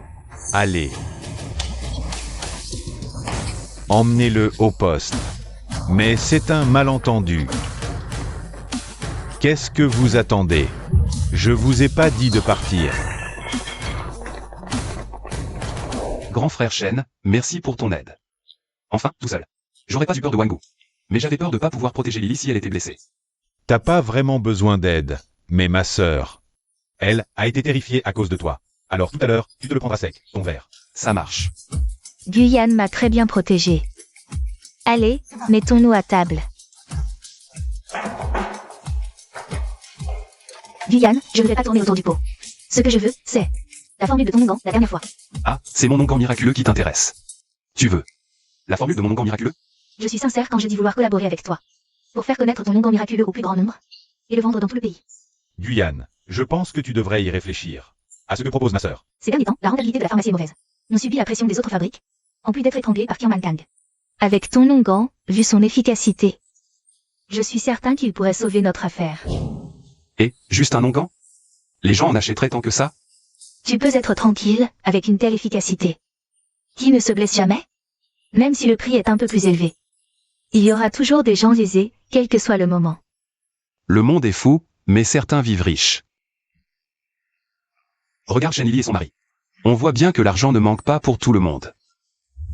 Allez. Emmenez-le au poste. Mais c'est un malentendu. Qu'est-ce que vous attendez? Je vous ai pas dit de partir. Grand frère Shen, merci pour ton aide. Enfin, tout seul. J'aurais pas eu peur de Wangu. Mais j'avais peur de pas pouvoir protéger Lily si elle était blessée. T'as pas vraiment besoin d'aide, mais ma sœur, elle a été terrifiée à cause de toi. Alors tout à l'heure, tu te le prendras sec, ton verre. Ça marche. Guyane m'a très bien protégé. Allez, mettons-nous à table. Guyane, je ne vais pas tourner autour du pot. Ce que je veux, c'est la formule de ton onguent la dernière fois. Ah, c'est mon onguent miraculeux qui t'intéresse. Tu veux la formule de mon onguent miraculeux? Je suis sincère quand je dis vouloir collaborer avec toi. Pour faire connaître ton onguent miraculeux au plus grand nombre. Et le vendre dans tout le pays. Guyane, je pense que tu devrais y réfléchir. À ce que propose ma sœur. Ces derniers temps, la rentabilité de la pharmacie est mauvaise. On subit la pression des autres fabriques. En plus d'être étranglé par Kirman Kang. Avec ton onguent, vu son efficacité. Je suis certain qu'il pourrait sauver notre affaire. Et, juste un onguent? Les gens en achèteraient tant que ça? Tu peux être tranquille, avec une telle efficacité. Qui ne se blesse jamais? Même si le prix est un peu plus élevé. Il y aura toujours des gens lésés, quel que soit le moment. Le monde est fou, mais certains vivent riches. Regarde Shen Lily et son mari. On voit bien que l'argent ne manque pas pour tout le monde.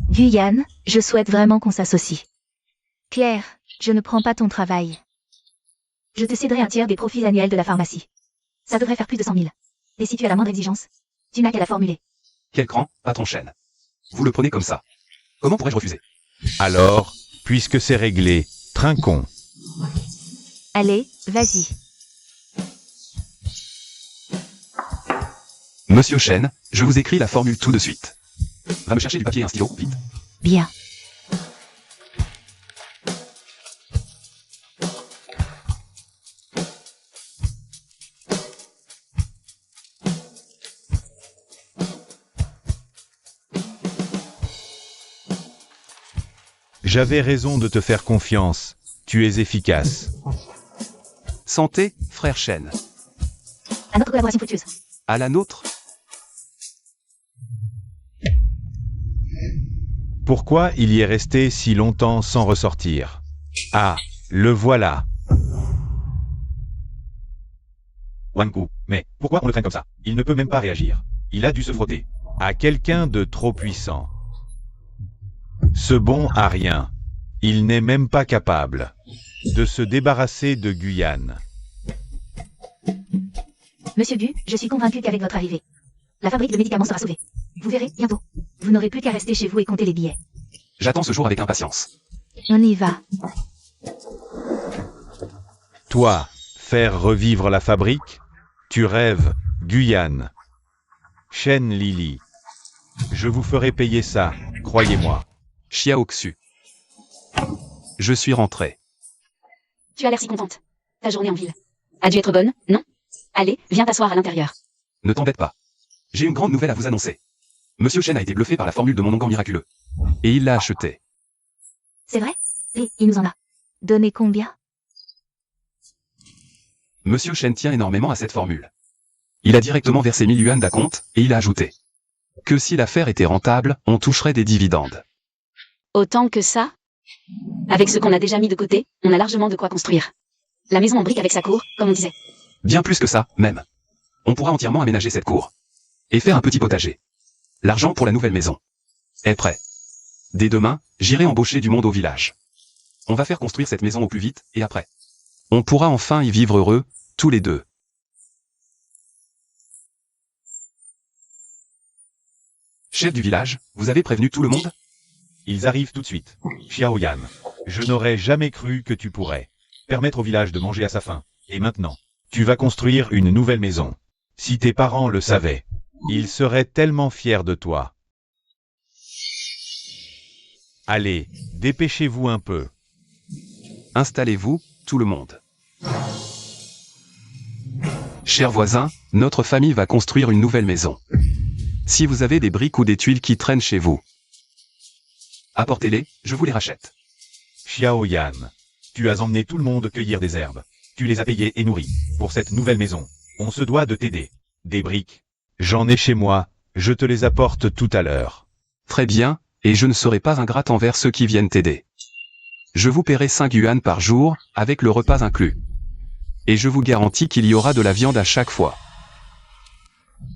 Guyane, je souhaite vraiment qu'on s'associe. Claire, je ne prends pas ton travail. Je te céderai un tiers des profits annuels de la pharmacie. Ça devrait faire plus de 100 000. Et si tu as la moindre exigence, tu n'as qu'à la formuler. Quel cran, patron Shen. Vous le prenez comme ça. Comment pourrais-je refuser? Alors, puisque c'est réglé, trinquons. Allez, vas-y. Monsieur Shen, je vous écris la formule tout de suite. Va me chercher du papier et un stylo, vite. Bien. J'avais raison de te faire confiance. Tu es efficace. Santé, frère Shen. À notre collaboration fructueuse. À la nôtre? Pourquoi il y est resté si longtemps sans ressortir? Ah, le voilà. Wangu, mais pourquoi on le traîne comme ça? Il ne peut même pas réagir. Il a dû se frotter à quelqu'un de trop puissant. Ce bon a rien. Il n'est même pas capable de se débarrasser de Guyane. Monsieur Gu, je suis convaincu qu'avec votre arrivée, la fabrique de médicaments sera sauvée. Vous verrez, bientôt. Vous n'aurez plus qu'à rester chez vous et compter les billets. J'attends ce jour avec impatience. On y va. Toi, faire revivre la fabrique? Tu rêves, Guyane. Shen Lily. Je vous ferai payer ça, croyez-moi. Xiao Xu. Je suis rentré. Tu as l'air si contente. Ta journée en ville a dû être bonne, non? Allez, viens t'asseoir à l'intérieur. Ne t'embête pas. J'ai une grande nouvelle à vous annoncer. Monsieur Shen a été bluffé par la formule de mon onguent miraculeux. Et il l'a acheté. C'est vrai? Et il nous en a donné combien? Monsieur Shen tient énormément à cette formule. Il a directement versé 1000 yuan d'acompte, et il a ajouté que si l'affaire était rentable, on toucherait des dividendes. Autant que ça? Avec ce qu'on a déjà mis de côté, on a largement de quoi construire. La maison en briques avec sa cour, comme on disait. Bien plus que ça, même. On pourra entièrement aménager cette cour. Et faire un petit potager. L'argent pour la nouvelle maison est prêt. Dès demain, j'irai embaucher du monde au village. On va faire construire cette maison au plus vite, et après, on pourra enfin y vivre heureux, tous les deux. Chef du village, vous avez prévenu tout le monde? Ils arrivent tout de suite. Xiaoyan, je n'aurais jamais cru que tu pourrais permettre au village de manger à sa faim. Et maintenant, tu vas construire une nouvelle maison. Si tes parents le savaient, ils seraient tellement fiers de toi. Allez, dépêchez-vous un peu. Installez-vous, tout le monde. Chers voisins, notre famille va construire une nouvelle maison. Si vous avez des briques ou des tuiles qui traînent chez vous, apportez-les, je vous les rachète. Xiaoyan, tu as emmené tout le monde cueillir des herbes. Tu les as payés et nourris. Pour cette nouvelle maison, on se doit de t'aider. Des briques. J'en ai chez moi, je te les apporte tout à l'heure. Très bien, et je ne serai pas ingrate envers ceux qui viennent t'aider. Je vous paierai 5 yuan par jour, avec le repas inclus. Et je vous garantis qu'il y aura de la viande à chaque fois.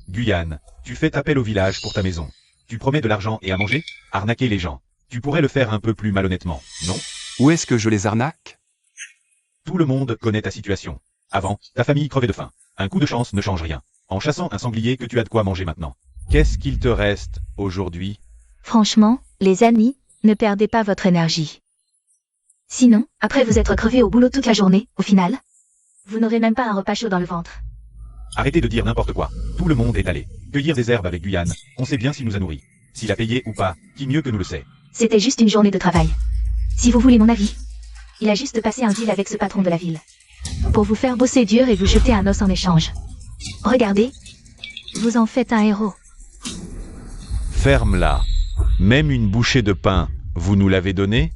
Guyane, tu fais appel au village pour ta maison. Tu promets de l'argent et à manger? Arnaquer les gens. Tu pourrais le faire un peu plus malhonnêtement, non? Où est-ce que je les arnaque? Tout le monde connaît ta situation. Avant, ta famille crevait de faim. Un coup de chance ne change rien. En chassant un sanglier que tu as de quoi manger maintenant. Qu'est-ce qu'il te reste, aujourd'hui? Franchement, les amis, ne perdez pas votre énergie. Sinon, après vous être crevé au boulot toute la journée, au final, vous n'aurez même pas un repas chaud dans le ventre. Arrêtez de dire n'importe quoi. Tout le monde est allé cueillir des herbes avec Guyane. On sait bien s'il nous a nourris. S'il a payé ou pas, qui mieux que nous le sait? C'était juste une journée de travail. Si vous voulez mon avis, il a juste passé un deal avec ce patron de la ville. Pour vous faire bosser dur et vous jeter un os en échange. Regardez, vous en faites un héros. Ferme-la. Même une bouchée de pain, vous nous l'avez donnée?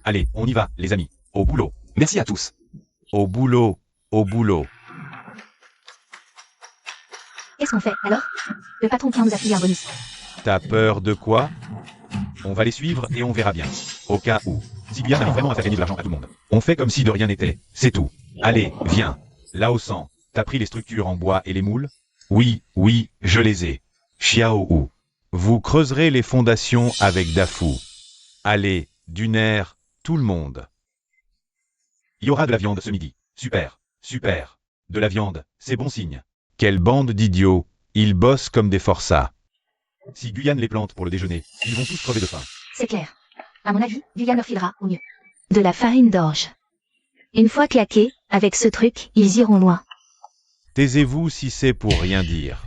Allez, on y va, les amis. Au boulot. Merci à tous. Au boulot, au boulot. Qu'est-ce qu'on fait, alors? Le patron qui nous a filé un bonus. T'as peur de quoi? On va les suivre et on verra bien. Au cas où. Si Guyane arrive vraiment à faire gagner de l'argent à tout le monde. On fait comme si de rien n'était. C'est tout. Allez, viens. Là au sang. T'as pris les structures en bois et les moules? Oui, oui, je les ai. Xiaohu. Vous creuserez les fondations avec Dafu. Allez, Duner, tout le monde. Il y aura de la viande ce midi. Super, super. De la viande, c'est bon signe. Quelle bande d'idiots. Ils bossent comme des forçats. Si Guyane les plante pour le déjeuner, ils vont tous crever de faim. C'est clair. À mon avis, Guyane leur filera, au mieux. De la farine d'orge. Une fois claqués, avec ce truc, ils iront loin. Taisez-vous si c'est pour rien dire.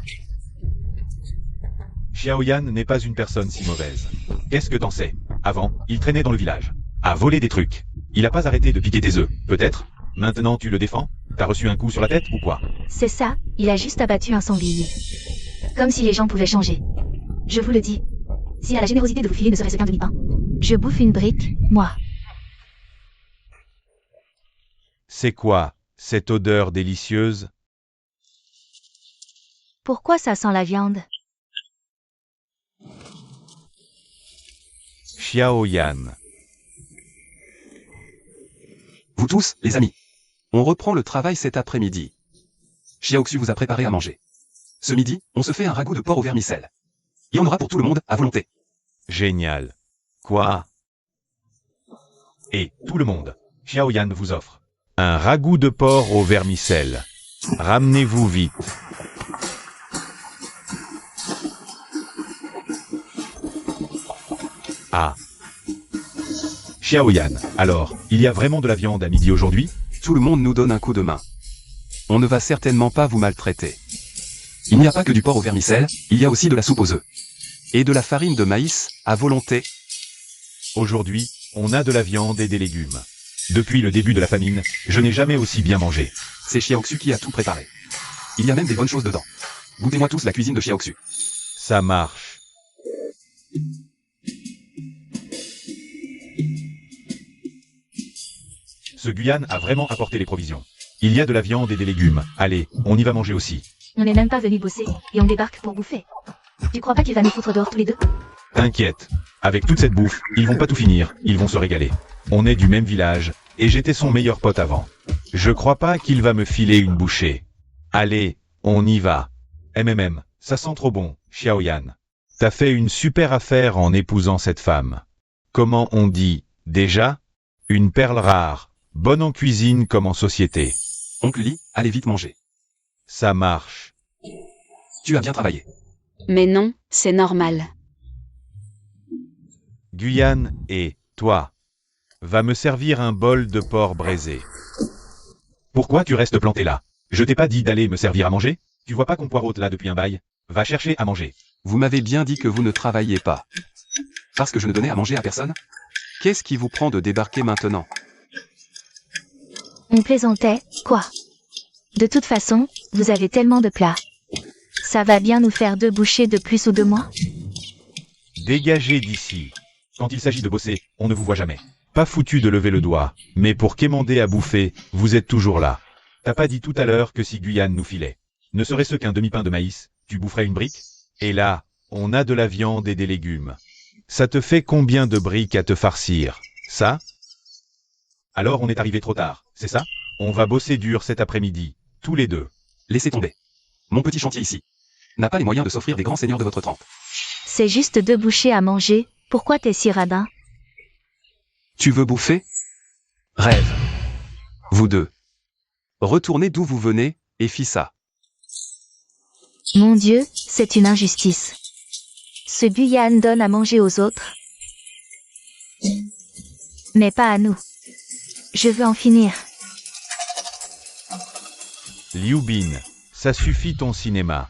Xiaoyan n'est pas une personne si mauvaise. Qu'est-ce que t'en sais? Avant, il traînait dans le village. À voler des trucs. Il a pas arrêté de piquer tes œufs, peut-être? Maintenant tu le défends? T'as reçu un coup sur la tête ou quoi? C'est ça, il a juste abattu un sanglier. Comme si les gens pouvaient changer. Je vous le dis. S'il a la générosité de vous filer ne serait-ce qu'un demi-pain. Je bouffe une brique, moi. C'est quoi, cette odeur délicieuse? Pourquoi ça sent la viande? Xiaoyan. Vous tous, les amis. On reprend le travail cet après-midi. Xiaoxu vous a préparé à manger. Ce midi, on se fait un ragoût de porc au vermicelle. Il y en aura pour tout le monde, à volonté. Génial. Quoi? Et tout le monde. Xiaoyan vous offre. Un ragoût de porc au vermicelle. Ramenez-vous vite. Ah. Xiaoyan, alors, il y a vraiment de la viande à midi aujourd'hui? Tout le monde nous donne un coup de main. On ne va certainement pas vous maltraiter. Il n'y a pas que du porc au vermicelle, il y a aussi de la soupe aux œufs. Et de la farine de maïs, à volonté. Aujourd'hui, on a de la viande et des légumes. Depuis le début de la famine, je n'ai jamais aussi bien mangé. C'est Xiaoxu qui a tout préparé. Il y a même des bonnes choses dedans. Goûtez-moi tous la cuisine de Xiaoxu. Ça marche. Ce Guyane a vraiment apporté les provisions. Il y a de la viande et des légumes. Allez, on y va manger aussi. On n'est même pas venu bosser, et on débarque pour bouffer. Tu crois pas qu'il va nous foutre dehors tous les deux? T'inquiète. Avec toute cette bouffe, ils vont pas tout finir, ils vont se régaler. On est du même village, et j'étais son meilleur pote avant. Je crois pas qu'il va me filer une bouchée. Allez, on y va. Ça sent trop bon, Xiaoyan. T'as fait une super affaire en épousant cette femme. Comment on dit, déjà? Une perle rare, bonne en cuisine comme en société. Oncle Li, allez vite manger. Ça marche. Tu as bien travaillé. Mais non, c'est normal. Guyane, et toi, va me servir un bol de porc braisé. Pourquoi tu restes planté là? Je t'ai pas dit d'aller me servir à manger? Tu vois pas qu'on poireaute là depuis un bail? Va chercher à manger. Vous m'avez bien dit que vous ne travailliez pas. Parce que je ne donnais à manger à personne? Qu'est-ce qui vous prend de débarquer maintenant? On plaisantait, quoi? De toute façon, vous avez tellement de plats. Ça va bien nous faire 2 bouchées de plus ou de moins? Dégagez d'ici. Quand il s'agit de bosser, on ne vous voit jamais. Pas foutu de lever le doigt, mais pour quémander à bouffer, vous êtes toujours là. T'as pas dit tout à l'heure que si Guyane nous filait, ne serait-ce qu'un demi-pain de maïs, tu boufferais une brique? Et là, on a de la viande et des légumes. Ça te fait combien de briques à te farcir? Ça? Alors on est arrivé trop tard, c'est ça? On va bosser dur cet après-midi, tous les deux. Laissez tomber. Mon petit chantier ici n'a pas les moyens de s'offrir des grands seigneurs de votre trempe. C'est juste 2 bouchées à manger, pourquoi t'es si radin? Tu veux bouffer? Rêve. Vous deux. Retournez d'où vous venez, et fis ça. Mon Dieu, c'est une injustice. Ce Guyane donne à manger aux autres, mais pas à nous. Je veux en finir. Liu Bin, ça suffit ton cinéma.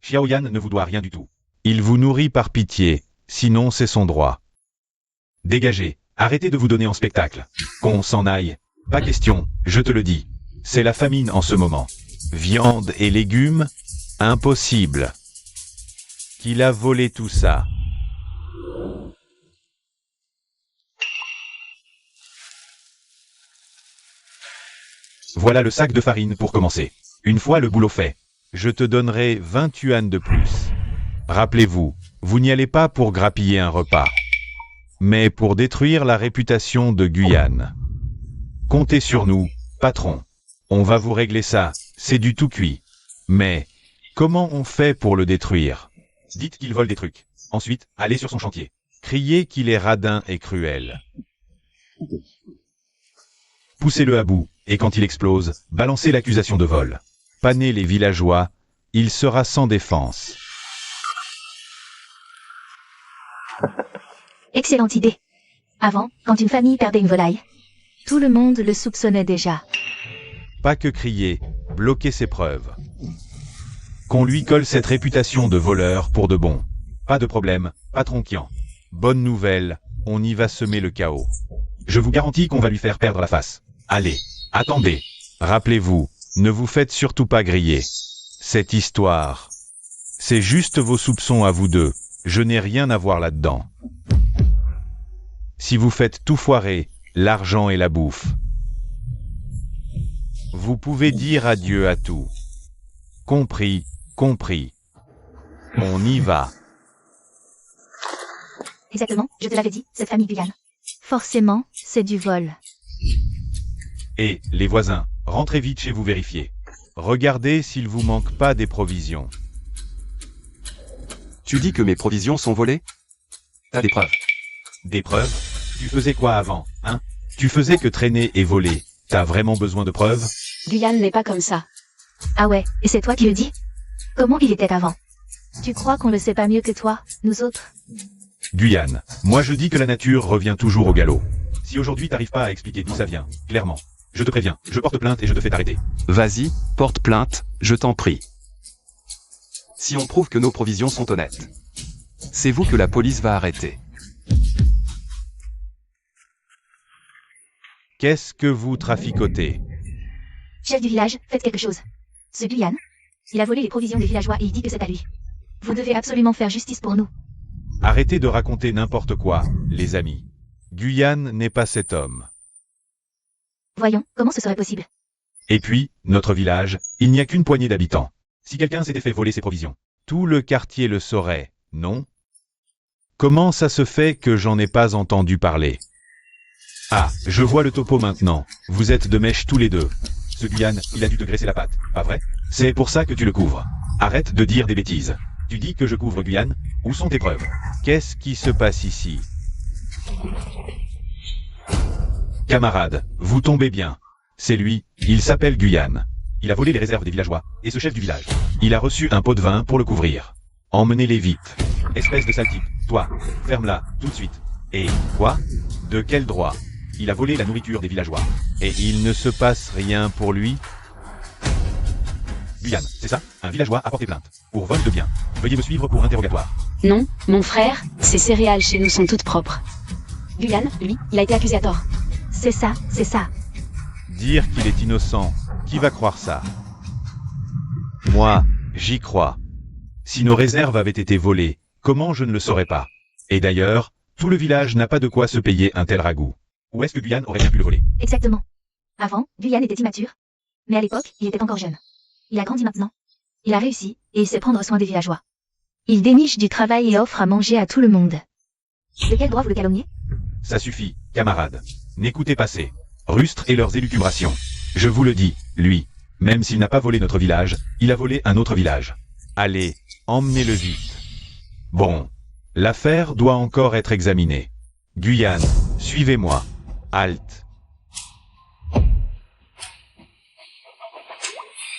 Xiaoyan ne vous doit rien du tout. Il vous nourrit par pitié, sinon c'est son droit. Dégagez, Arrêtez de vous donner en spectacle. Qu'on s'en aille. Pas question, je te le dis. C'est la famine en ce moment. Viande et légumes? Impossible. Qu'il a volé tout ça. Voilà le sac de farine pour commencer. Une fois le boulot fait, je te donnerai 20 yuan de plus. Rappelez-vous, vous n'y allez pas pour grappiller un repas, mais pour détruire la réputation de Guyane. Comptez sur nous, patron. On va vous régler ça, c'est du tout cuit. Mais, comment on fait pour le détruire? Dites qu'il vole des trucs. Ensuite, allez sur son chantier. Criez qu'il est radin et cruel. Poussez-le à bout, et quand il explose, balancez l'accusation de vol. Pannez les villageois, il sera sans défense. Excellente idée. Avant, quand une famille perdait une volaille, tout le monde le soupçonnait déjà. Pas que crier, bloquer ses preuves. Qu'on lui colle cette réputation de voleur pour de bon. Pas de problème, patron Kian. Bonne nouvelle, on y va semer le chaos. Je vous garantis qu'on va lui faire perdre la face. Allez, attendez. Rappelez-vous, ne vous faites surtout pas griller. Cette histoire, c'est juste vos soupçons à vous deux. Je n'ai rien à voir là-dedans. Si vous faites tout foirer, l'argent et la bouffe, vous pouvez dire adieu à tout. Compris, compris. On y va. Exactement, je te l'avais dit, cette famille Guyane. Forcément, c'est du vol. Et, les voisins, rentrez vite chez vous vérifier. Regardez s'il vous manque pas des provisions. Tu dis que mes provisions sont volées? T'as des preuves? Des preuves? Tu faisais quoi avant, hein? Tu faisais que traîner et voler. T'as vraiment besoin de preuves? Guyane n'est pas comme ça. Ah ouais, et c'est toi qui le dis? Comment il était avant? Tu crois qu'on le sait pas mieux que toi, nous autres? Guyane, moi je dis que la nature revient toujours au galop. Si aujourd'hui t'arrives pas à expliquer d'où ça vient, clairement, je te préviens, je porte plainte et je te fais t'arrêter. Vas-y, porte plainte, je t'en prie. Si on prouve que nos provisions sont honnêtes, c'est vous que la police va arrêter. Qu'est-ce que vous traficotez? Chef du village, faites quelque chose. Ce Guyane, il a volé les provisions des villageois et il dit que c'est à lui. Vous devez absolument faire justice pour nous. Arrêtez de raconter n'importe quoi, les amis. Guyane n'est pas cet homme. Voyons, comment ce serait possible? Et puis, notre village, il n'y a qu'une poignée d'habitants. Si quelqu'un s'était fait voler ses provisions, tout le quartier le saurait, non? Comment ça se fait que j'en ai pas entendu parler? Ah, je vois le topo maintenant. Vous êtes de mèche tous les deux. Ce Guyane, il a dû te graisser la patte, pas vrai? C'est pour ça que tu le couvres. Arrête de dire des bêtises. Tu dis que je couvre Guyane? Où sont tes preuves? Qu'est-ce qui se passe ici? Camarades, vous tombez bien. C'est lui, il s'appelle Guyane. Il a volé les réserves des villageois, et ce chef du village. Il a reçu un pot de vin pour le couvrir. Emmenez-les vite. Espèce de sale type, toi, ferme-la, tout de suite. Et, quoi? De quel droit? Il a volé la nourriture des villageois. Et il ne se passe rien pour lui? Guyane, c'est ça? Un villageois a porté plainte. Pour vol de biens. Veuillez me suivre pour interrogatoire. Non, mon frère, ces céréales chez nous sont toutes propres. Guyane, lui, il a été accusé à tort. C'est ça, c'est ça. Dire qu'il est innocent, qui va croire ça? Moi, j'y crois. Si nos réserves avaient été volées, comment je ne le saurais pas? Et d'ailleurs, tout le village n'a pas de quoi se payer un tel ragoût. Où est-ce que Guyane aurait bien pu le voler? Exactement. Avant, Guyane était immature. Mais à l'époque, il était encore jeune. Il a grandi maintenant. Il a réussi, et il sait prendre soin des villageois. Il déniche du travail et offre à manger à tout le monde. De quel droit vous le calomniez? Ça suffit, camarades. N'écoutez pas ces rustres et leurs élucubrations. Je vous le dis, lui, même s'il n'a pas volé notre village, il a volé un autre village. Allez, emmenez-le vite. Bon, l'affaire doit encore être examinée. Guyane, suivez-moi. Halte.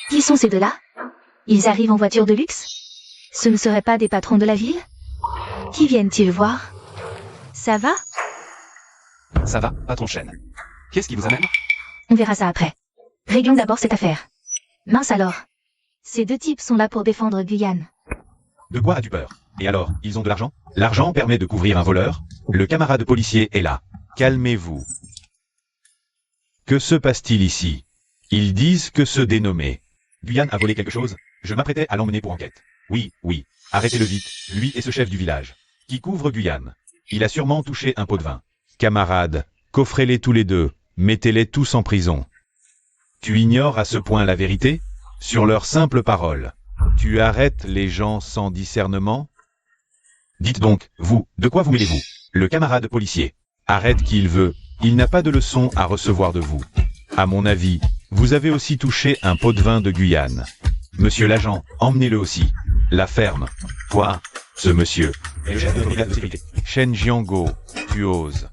Qui sont ces deux-là? Ils arrivent en voiture de luxe? Ce ne seraient pas des patrons de la ville? Qui viennent-ils voir? Ça va? Ça va, patron Chêne. Qu'est-ce qui vous amène? On verra ça après. Réglons d'abord cette affaire. Mince alors. Ces deux types sont là pour défendre Guyane. De quoi as-tu peur? Et alors, ils ont de l'argent? L'argent permet de couvrir un voleur? Le camarade policier est là. calmez-vous. Que se passe-t-il ici? Ils disent que ce dénommé Guyane a volé quelque chose, je m'apprêtais à l'emmener pour enquête. Oui, oui, arrêtez-le vite, lui et ce chef du village, qui couvre Guyane. Il a sûrement touché un pot de vin. camarades, coffrez-les tous les deux, mettez-les tous en prison. Tu ignores à ce point la vérité? Sur leurs simples paroles. Tu arrêtes les gens sans discernement? Dites donc, vous, de quoi vous mêlez-vous? Le camarade policier. Arrête qui il veut, il n'a pas de leçon à recevoir de vous. À mon avis, vous avez aussi touché un pot de vin de Guyane. Monsieur l'agent, emmenez-le aussi. La ferme. Quoi? Ce monsieur est le chef de notre brigade de sécurité. Shen Jiango, tu oses.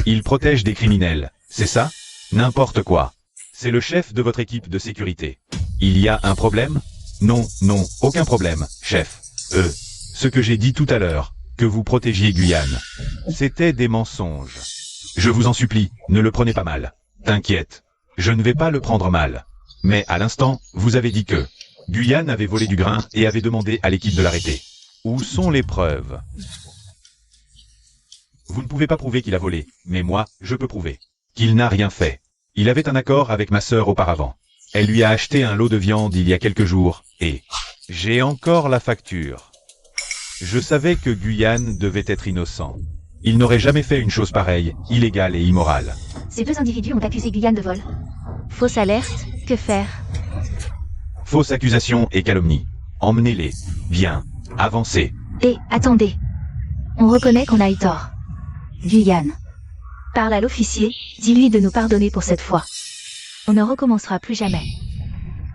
Il protège des criminels, c'est ça? N'importe quoi. C'est le chef de votre équipe de sécurité. Il y a un problème? Non, non, aucun problème, chef. Ce que j'ai dit tout à l'heure, que vous protégiez Guyane. C'était des mensonges. Je vous en supplie, ne le prenez pas mal. T'inquiète, je ne vais pas le prendre mal. Mais à l'instant, vous avez dit que Guyane avait volé du grain et avait demandé à l'équipe de l'arrêter. Où sont les preuves? Vous ne pouvez pas prouver qu'il a volé, mais moi, je peux prouver. Qu'il n'a rien fait. Il avait un accord avec ma sœur auparavant. Elle lui a acheté un lot de viande il y a quelques jours, et j'ai encore la facture. Je savais que Guyane devait être innocent. Il n'aurait jamais fait une chose pareille, illégale et immorale. Ces deux individus ont accusé Guyane de vol. Fausse alerte, que faire? Fausse accusation et calomnie. Emmenez-les. Bien. Avancez. Et, attendez. On reconnaît qu'on a eu tort. Guyane. Parle à l'officier, dis-lui de nous pardonner pour cette fois. On ne recommencera plus jamais.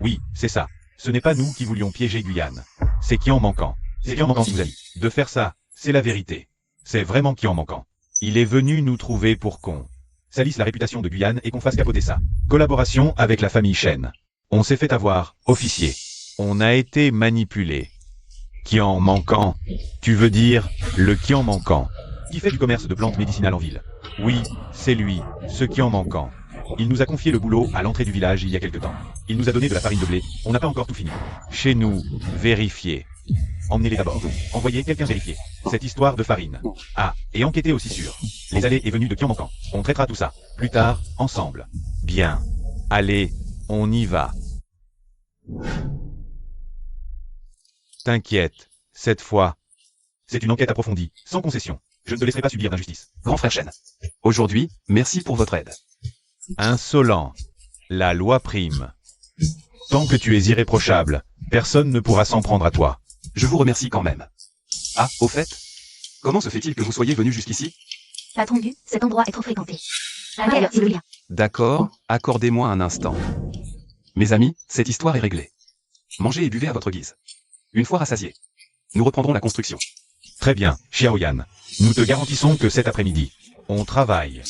Oui, c'est ça. Ce n'est pas nous qui voulions piéger Guyane. C'est qui en manquant. C'est qui en manquant, vous amis. De faire ça, c'est la vérité. C'est vraiment qui en manquant. Il est venu nous trouver pour cons. Salisse la réputation de Guyane et qu'on fasse capoter ça. Collaboration avec la famille Chen. On s'est fait avoir, officier. On a été manipulé. Qui en manquant? Tu veux dire, le qui en manquant? Qui fait du commerce de plantes médicinales en ville. Oui, c'est lui, ce qui en manquant. Il nous a confié le boulot à l'entrée du village il y a quelque temps. Il nous a donné de la farine de blé, on n'a pas encore tout fini. Chez nous, vérifiez. Emmenez-les d'abord. Envoyez quelqu'un vérifier. Cette histoire de farine. Ah, et enquêtez aussi sur les allées et venues de qui en manquant. On traitera tout ça, plus tard, ensemble. Bien. Allez, on y va. T'inquiète, cette fois. C'est une enquête approfondie, sans concession. Je ne te laisserai pas subir d'injustice. Grand frère Chen. Aujourd'hui, merci pour votre aide. Insolent. La loi prime. Tant que tu es irréprochable, personne ne pourra s'en prendre à toi. Je vous remercie quand même. Ah, au fait, comment se fait-il que vous soyez venu jusqu'ici? Patron Gu, cet endroit est trop fréquenté. Allez alors, s'il vous plaît. D'accord, accordez-moi un instant. Mes amis, cette histoire est réglée. Mangez et buvez à votre guise. Une fois rassasiés, nous reprendrons la construction. Très bien, Xiaoyan. Nous te garantissons que cet après-midi, on travaille.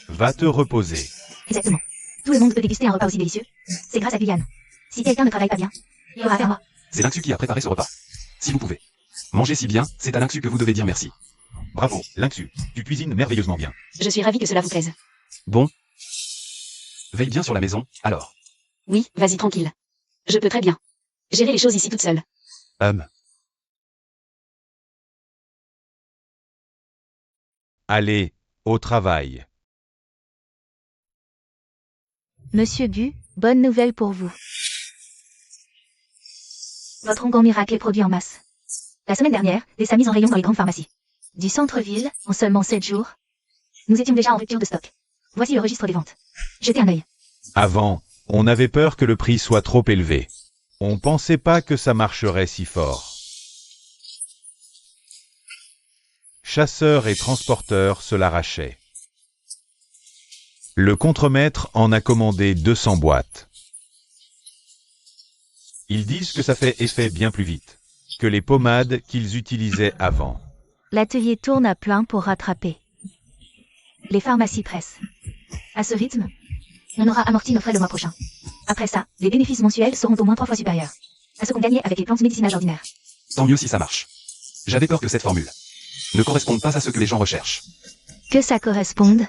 Va te reposer. Exactement. Tout le monde peut déguster un repas aussi délicieux. C'est grâce à Guyane. Si quelqu'un ne travaille pas bien, il y aura affaire à moi. C'est Lynxu qui a préparé ce repas. Si vous pouvez manger si bien, c'est à Lynxu que vous devez dire merci. Bravo, Lynxu. Tu cuisines merveilleusement bien. Je suis ravie que cela vous plaise. Bon. Veille bien sur la maison, alors. Oui, vas-y tranquille. Je peux très bien gérer les choses ici toute seule. Allez, au travail. Monsieur Gu, bonne nouvelle pour vous. Votre onguent miracle est produit en masse. La semaine dernière, les s'est mis en rayon dans les grandes pharmacies. Du centre-ville, en seulement 7 jours. Nous étions déjà en rupture de stock. Voici le registre des ventes. Jetez un œil. Avant, on avait peur que le prix soit trop élevé. On pensait pas que ça marcherait si fort. Chasseurs et transporteurs se l'arrachaient. Le contremaître en a commandé 200 boîtes. Ils disent que ça fait effet bien plus vite que les pommades qu'ils utilisaient avant. L'atelier tourne à plein pour rattraper. Les pharmacies pressent. À ce rythme, on aura amorti nos frais le mois prochain. Après ça, les bénéfices mensuels seront au moins 3 fois supérieurs à ce qu'on gagnait avec les plantes médicinales ordinaires. Tant mieux si ça marche. J'avais peur que cette formule ne corresponde pas à ce que les gens recherchent. Que ça corresponde,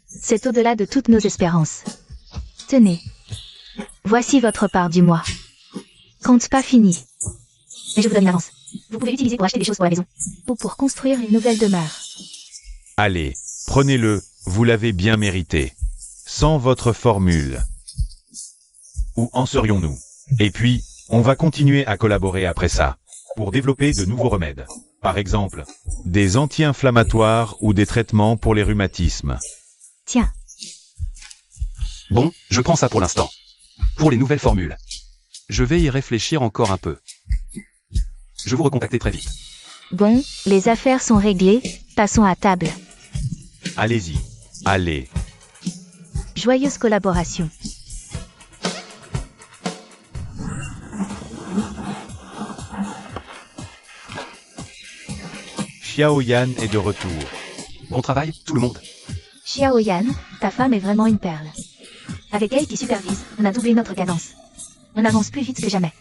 c'est au-delà de toutes nos espérances. Tenez. Voici votre part du mois. Compte pas fini. Mais je vous donne une avance. Vous pouvez l'utiliser pour acheter des choses pour la maison. Ou pour construire une nouvelle demeure. Allez, Prenez-le, vous l'avez bien mérité. Sans votre formule. Où en serions-nous? Et puis, on va continuer à collaborer après ça, pour développer de nouveaux remèdes. Par exemple, des anti-inflammatoires ou des traitements pour les rhumatismes. Tiens, Bon, je prends ça pour l'instant. Pour les nouvelles formules. Je vais y réfléchir encore un peu. Je vous recontacter très vite. bon, les affaires sont réglées, passons à table. Allez-y. Allez. Joyeuse collaboration. Xiaoyan est de retour. Bon travail, tout le monde. Xiaoyan, ta femme est vraiment une perle. Avec elle qui supervise, on a doublé notre cadence. On avance plus vite que jamais.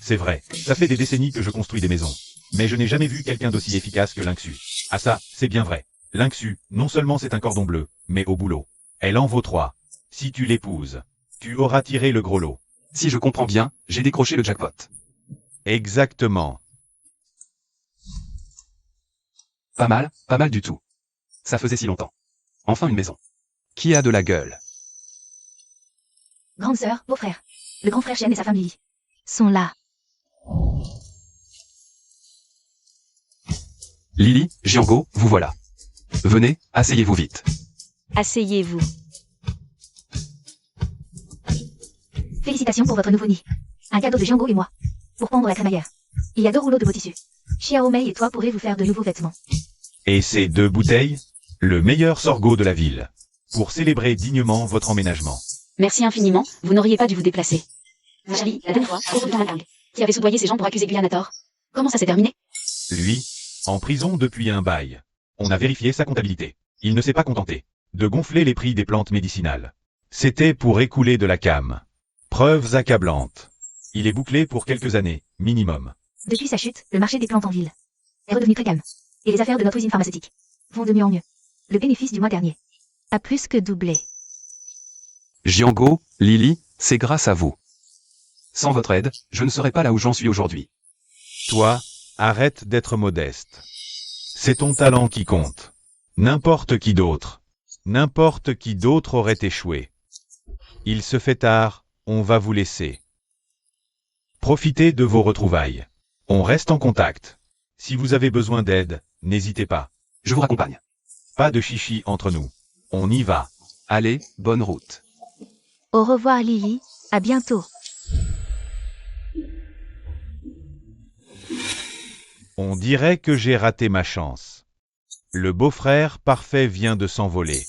C'est vrai, ça fait des décennies que je construis des maisons. Mais je n'ai jamais vu quelqu'un d'aussi efficace que Lingxu. Ah ça, c'est bien vrai. Lingxu, non seulement c'est un cordon bleu, mais au boulot. Elle en vaut 3. Si tu l'épouses, tu auras tiré le gros lot. Si je comprends bien, j'ai décroché le jackpot. Exactement. Pas mal du tout. Ça faisait si longtemps. Enfin une maison. Qui a de la gueule? Grande sœur, beau-frère. Le grand frère Shen et sa femme Lily sont là. Lily, Jiango, vous voilà. Venez, asseyez-vous vite. Asseyez-vous. Félicitations pour votre nouveau nid. Un cadeau de Jiango et moi. Pour pendre la crémaillère. Il y a 2 rouleaux de beaux tissus. Xiao Mei et toi pourrez vous faire de nouveaux vêtements. Et ces 2 bouteilles? Le meilleur sorgho de la ville. Pour célébrer dignement votre emménagement. Merci infiniment, vous n'auriez pas dû vous déplacer. Charlie, la dernière fois, au dans la dingue, qui avait soudoyé ses gens pour accuser Guyanator. Comment ça s'est terminé? Lui, en prison depuis un bail. On a vérifié sa comptabilité. Il ne s'est pas contenté de gonfler les prix des plantes médicinales. C'était pour écouler de la cam. Preuves accablantes. Il est bouclé pour quelques années, minimum. Depuis sa chute, le marché des plantes en ville est redevenu très calme. Et les affaires de notre usine pharmaceutique vont de mieux en mieux. Le bénéfice du mois dernier a plus que doublé. Jiango, Lily, c'est grâce à vous. Sans votre aide, je ne serais pas là où j'en suis aujourd'hui. Toi, arrête d'être modeste. C'est ton talent qui compte. N'importe qui d'autre aurait échoué. Il se fait tard, on va vous laisser. Profitez de vos retrouvailles. On reste en contact. Si vous avez besoin d'aide, n'hésitez pas. Je vous raccompagne. Pas de chichi entre nous. On y va. Allez, bonne route. Au revoir Lily, à bientôt. On dirait que j'ai raté ma chance. Le beau-frère parfait vient de s'envoler.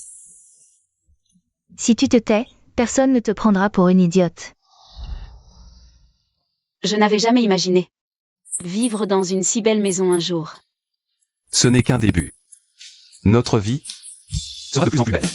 Si tu te tais, personne ne te prendra pour une idiote. Je n'avais jamais imaginé vivre dans une si belle maison un jour. Ce n'est qu'un début. Notre vie sera de plus en plus belle.